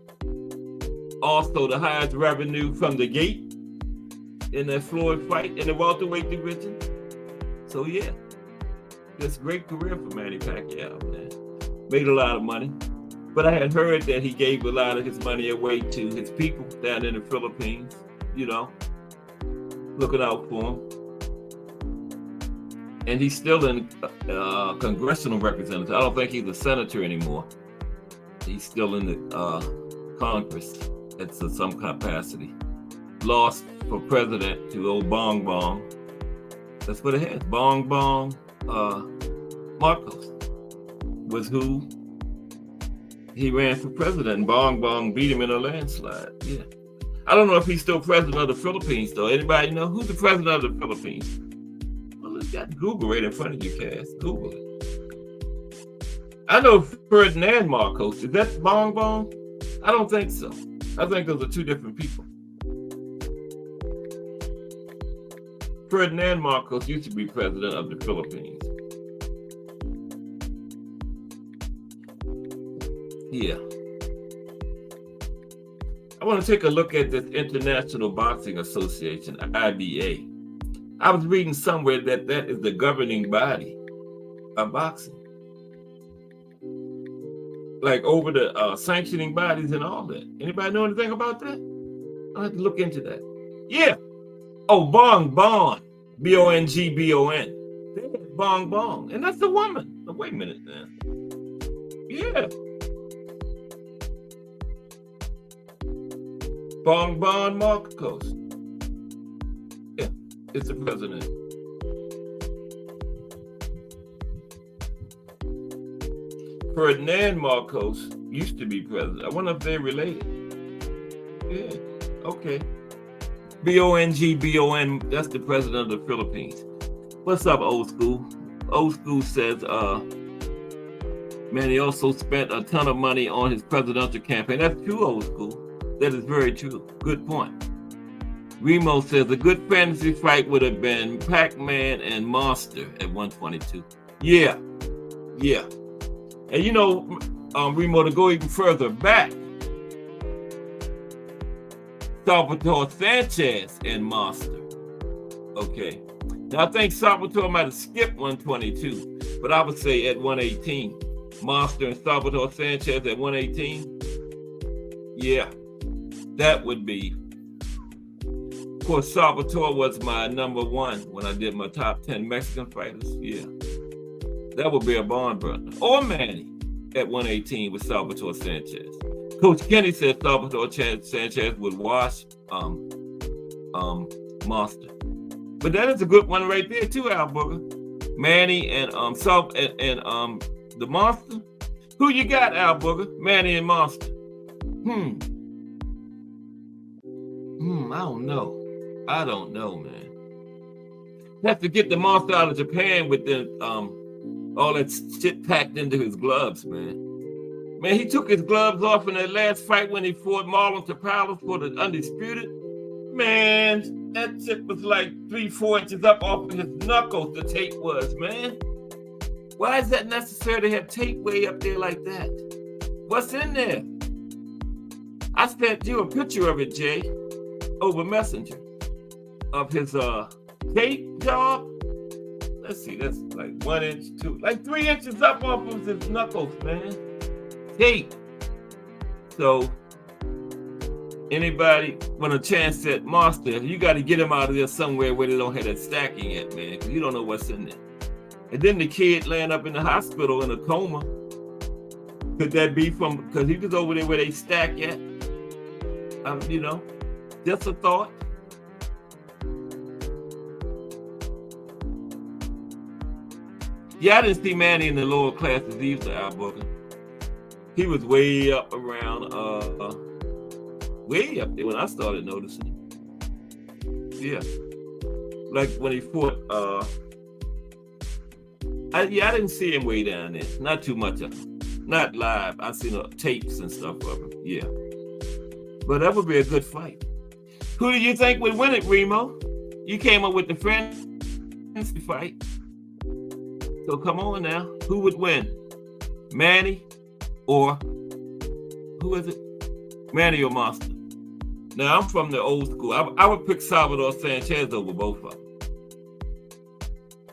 A: Also the highest revenue from the gate in that Floyd fight in the welterweight division. So yeah, just great career for Manny Paquaio, man. Made a lot of money. But I had heard that he gave a lot of his money away to his people down in the Philippines, you know, looking out for him. And he's still in congressional representative. I don't think he's a senator anymore. He's still in the Congress at some capacity. Lost for president to old Bong Bong. That's what it has. Bong Bong Marcos was who he ran for president. And Bong Bong beat him in a landslide. Yeah. I don't know if he's still president of the Philippines, though. Anybody know who's the president of the Philippines? Well, you got Google right in front of you, Cass. Google it. I know Ferdinand Marcos. Is that Bong Bong? I don't think so. I think those are 2 different people. Ferdinand Marcos used to be president of the Philippines. Yeah. I want to take a look at this International Boxing Association, IBA. I was reading somewhere that that is the governing body of boxing. Like over the sanctioning bodies and all that. Anybody know anything about that? I'll have to look into that. Yeah. Oh, Bong, B-O-N-G-B-O-N. Bong Bong. And that's the woman. Oh, wait a minute, man. Yeah. Bong Bong Marcos. Yeah, it's the president. Ferdinand Marcos used to be president. I wonder if they're related. Yeah, okay. B-O-N-G-B-O-N, that's the president of the Philippines. What's up, Old School? Old School says, Manny also spent a ton of money on his presidential campaign. That's true, Old School. That is very true. Good point. Remo says a good fantasy fight would have been Pac-Man and Monster at 122. Yeah. Yeah. And you know, Remo, to go even further back, Salvatore Sanchez and Monster. Okay. Now I think Salvatore might have skipped 122, but I would say at 118. Monster and Salvatore Sanchez at 118. Yeah. That would be. Of course, Salvatore was my number one when I did my top 10 Mexican fighters. Yeah. That would be a Bond brother. Or Manny at 118 with Salvatore Sanchez. Coach Kenny said Salvatore Sanchez would wash Monster. But that is a good one right there too, Al Booger. Manny and the Monster. Who you got, Al Booger? Manny and Monster. I don't know, man. Have to get the Monster out of Japan with the all that shit packed into his gloves, man. Man, he took his gloves off in that last fight when he fought Marlon Tapales for the Undisputed. Man, that shit was like 3-4 inches up off of his knuckles, the tape was, man. Why is that necessary to have tape way up there like that? What's in there? I sent you a picture of it, Jay, over Messenger, of his tape job. Let's see, that's like 1 inch, 2, like 3 inches up off of his knuckles, man. Tape. So, anybody want a chance at Monster, you got to get him out of there somewhere where they don't have that stacking at, man, because you don't know what's in there. And then the kid laying up in the hospital in a coma. Could that be from, because he was over there where they stack at? You know, just a thought. Yeah, I didn't see Manny in the lower classes either, Al Booker. He was way up around, way up there when I started noticing him. Yeah. Like when he fought, I didn't see him way down there. Not too much of him. Not live. I've seen tapes and stuff of him. Yeah. But that would be a good fight. Who do you think would win it, Remo? You came up with the fantasy fight. So come on now. Who would win? Manny or who is it? Manny or Monster? Now I'm from the old school. I would pick Salvatore Sanchez over both of them.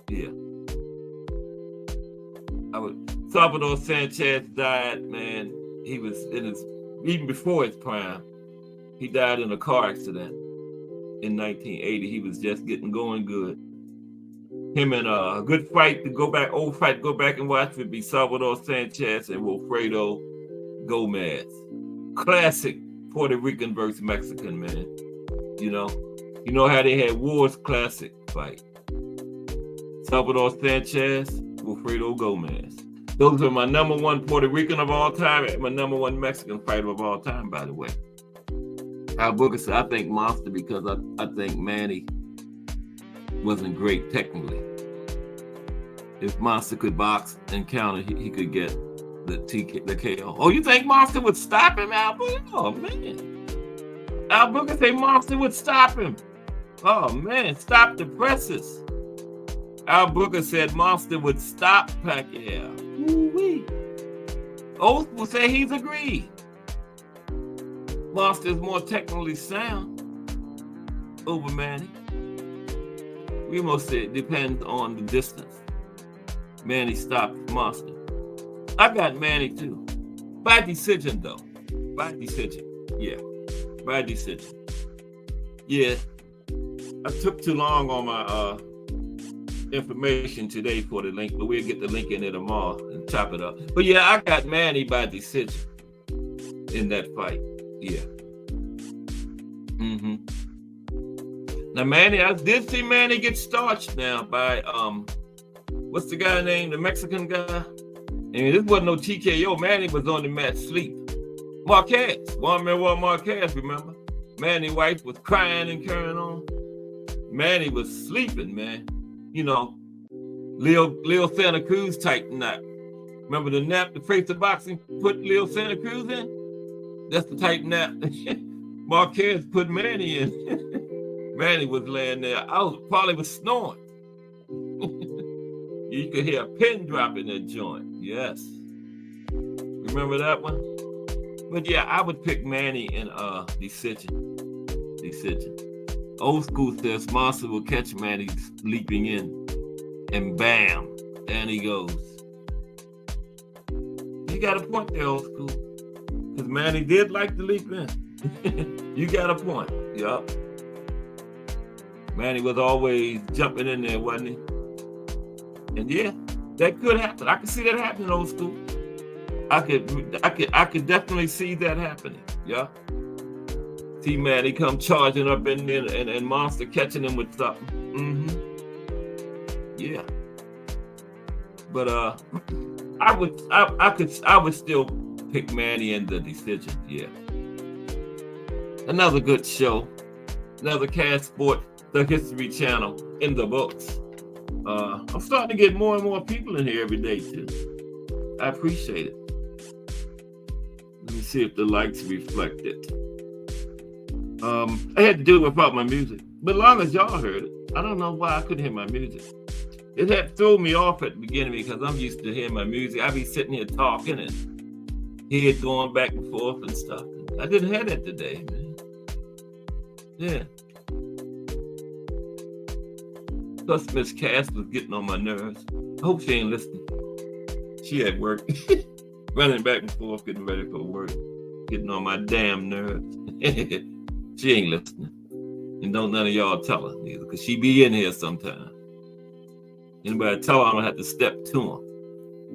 A: Yeah. Salvatore Sanchez died, man. He was in his, even before his prime, he died in a car accident in 1980. He was just getting going good. Him and a good fight to go back, old fight to go back and watch would be Salvatore Sanchez and Wilfredo Gomez. Classic Puerto Rican versus Mexican, man. You know how they had Wars classic fight. Salvatore Sanchez, Wilfredo Gomez. Those are my number one Puerto Rican of all time and my number one Mexican fighter of all time, by the way. Al Booker said, I think Monster because I think Manny wasn't great technically. If Monster could box and counter, he could get the KO. Oh, you think Monster would stop him, Al Booker? Oh, man. Al Booker say Monster would stop him. Oh man, stop the presses. Al Booker said Monster would stop Pacquiao. Woo-wee. Oath will say he's agreed. Monster is more technically sound over Manny. We must say it depends on the distance. Manny stopped Monster. I got Manny too. By decision though. By decision. Yeah. By decision. Yeah. I took too long on my information today for the link, but we'll get the link in there tomorrow and chop it up. But yeah, I got Manny by decision in that fight. Yeah. Now Manny, I did see Manny get starched now by what's the guy named, the Mexican guy? I mean, this wasn't no TKO. Manny was on the mat sleep. Marquez, Juan Manuel Marquez, remember? Manny's wife was crying and carrying on. Manny was sleeping, man. You know, Leo Santa Cruz type nap. Remember the nap the face of boxing put Leo Santa Cruz in? That's the type nap Marquez put Manny in. Manny was laying there. Probably was snoring. You could hear a pin drop in that joint. Yes. Remember that one? But yeah, I would pick Manny in decision. Decision. Old school says Monster will catch Manny leaping in. And bam, and he goes. You got a point there, old school. Because Manny did like to leap in. You got a point. Yup. Manny was always jumping in there, wasn't he? And yeah, that could happen. I could see that happening, old school. I could definitely see that happening. Yeah. See Manny come charging up in there and Monster catching him with something. Yeah. But I would still pick Manny in the decision. Yeah. Another good show. Another Cast Sport, the History Channel in the books. I'm starting to get more and more people in here every day too. I appreciate it. Let me see if the likes reflect it. I had to do it without my music, but as long as y'all heard it, I don't know why I couldn't hear my music. It had thrown me off at the beginning because I'm used to hearing my music. I be sitting here talking and head going back and forth and stuff. I didn't have that today, man. Yeah. Plus, Miss Cass was getting on my nerves. I hope she ain't listening. She at work, running back and forth, getting ready for work, getting on my damn nerves. She ain't listening. And don't none of y'all tell her neither, because she be in here sometime. Anybody tell her, I'm gonna have to step to her.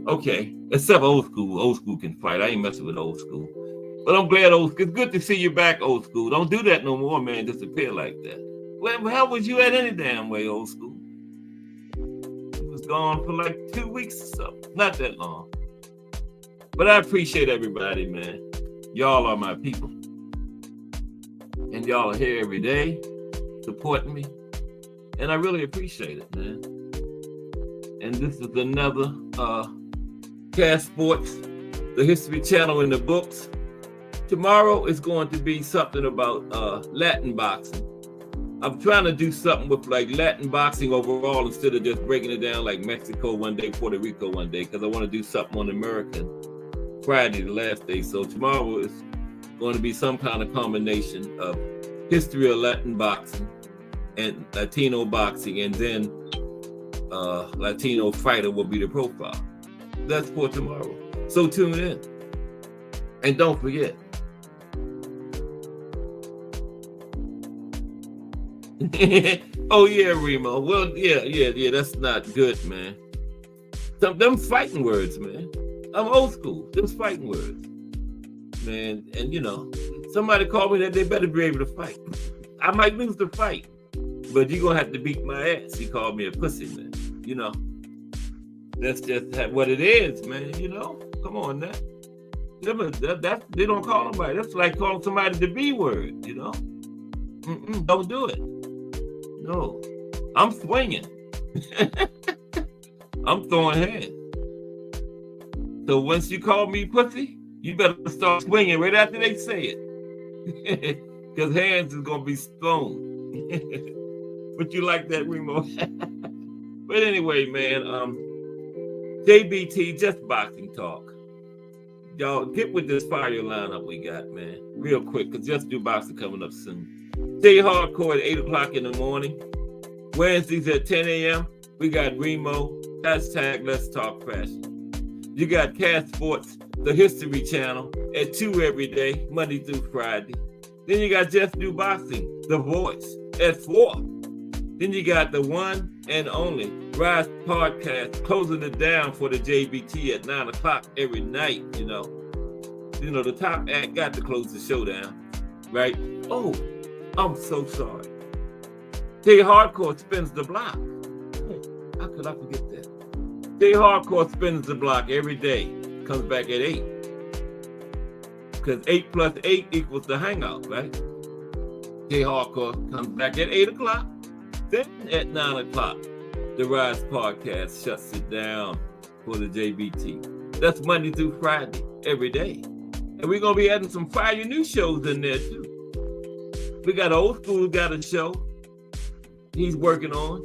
A: Okay, except old school. Old school can fight. I ain't messing with old school. But I'm glad old school. It's good to see you back, old school. Don't do that no more, man. Disappear like that. Where the hell was you at any damn way, old school? You was gone for like 2 weeks or so. Not that long. But I appreciate everybody, man. Y'all are my people. And y'all are here every day supporting me. And I really appreciate it, man. And this is another Cast Sports, the History Channel in the books. Tomorrow is going to be something about Latin boxing. I'm trying to do something with like Latin boxing overall instead of just breaking it down like Mexico one day, Puerto Rico one day, because I want to do something on American Friday, the last day. So tomorrow is going to be some kind of combination of history of Latin boxing and Latino boxing, and then Latino fighter will be the profile. That's for tomorrow. So tune in. And don't forget, oh yeah, Remo. Well, yeah, that's not good, man. Them fighting words, man. I'm old school. Them fighting words, man. And you know, somebody called me that they better be able to fight. I might lose the fight, but you're gonna have to beat my ass. He called me a pussy, man. You know, that's just what it is, man. You know, come on now. That they don't call nobody. That's like calling somebody the B word. You know, don't do it. No, I'm swinging. I'm throwing hands. So once you call me pussy, you better start swinging right after they say it. Because hands is going to be thrown. But you like that, Remo? But anyway, man, JBT, just boxing talk. Y'all get with this fire lineup we got, man. Real quick, because Just Do Boxing coming up soon. Stay hardcore at 8 o'clock in the morning. Wednesdays at 10 a.m. We got Remo, hashtag Let's Talk Fashion. You got Cast Sports, the History Channel, at 2 every day, Monday through Friday. Then you got Just Do Boxing, The Voice, at 4. Then you got the one and only Rise Podcast, closing it down for the JBT at 9 o'clock every night, you know. You know, the top act got to close the show down, right? Oh, I'm so sorry. Jay Hardcore spins the block. How could I forget that? Jay Hardcore spins the block every day, comes back at 8. Because 8 plus 8 equals the hangout, right? Jay Hardcore comes back at 8 o'clock. Then at 9 o'clock, the Rise Podcast shuts it down for the JBT. That's Monday through Friday, every day. And we're going to be adding some fire new shows in there, too. We got Old School got a show he's working on.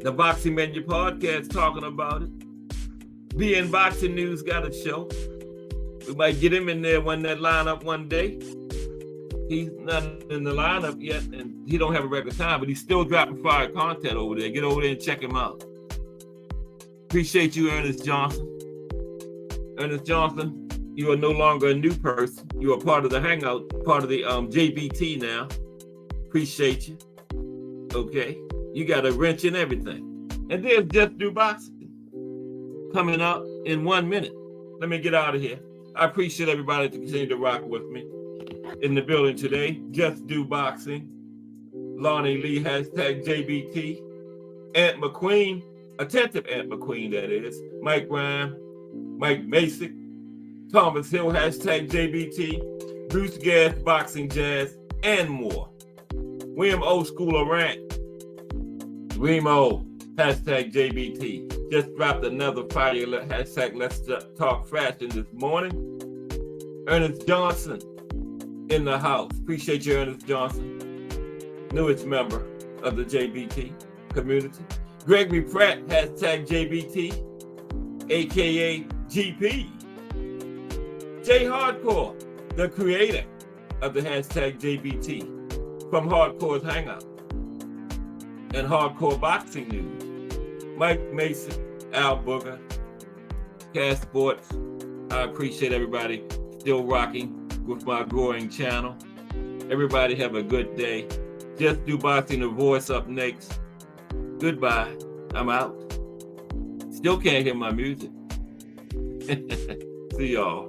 A: The Boxing Menu Podcast talking about it. BN Boxing News got a show. We might get him in there when that lineup one day. He's not in the lineup yet, and he don't have a record time, but he's still dropping fire content over there. Get over there and check him out. Appreciate you, Ernest Johnson. Ernest Johnson, you are no longer a new person. You are part of the hangout, part of the JBT now. Appreciate you. Okay, you got a wrench in everything. And there's Just Do Boxing coming up in 1 minute. Let me get out of here. I appreciate everybody to continue to rock with me. In the building today, Just Do Boxing, Lonnie Lee, hashtag JBT, Aunt McQueen, attentive Aunt McQueen, that is, Mike Rhyme, Mike Masick, Thomas Hill, hashtag JBT, Bruce Gas, Boxing Jazz, and more. William O. School of Rant, Remo, hashtag JBT. Just dropped another fire, hashtag Let's Talk Fashion this morning. Ernest Johnson in the house. Appreciate you, Ernest Johnson, newest member of the JBT community. Gregory Pratt, hashtag JBT, aka GP. Jay Hardcore, the creator of the hashtag JBT from Hardcore's Hangout and Hardcore Boxing News. Mike Mason, Al Booger, Cast Sports. I appreciate everybody still rocking with my growing channel. Everybody have a good day. Just Do Boxing, The Voice up next. Goodbye. I'm out. Still can't hear my music. See y'all.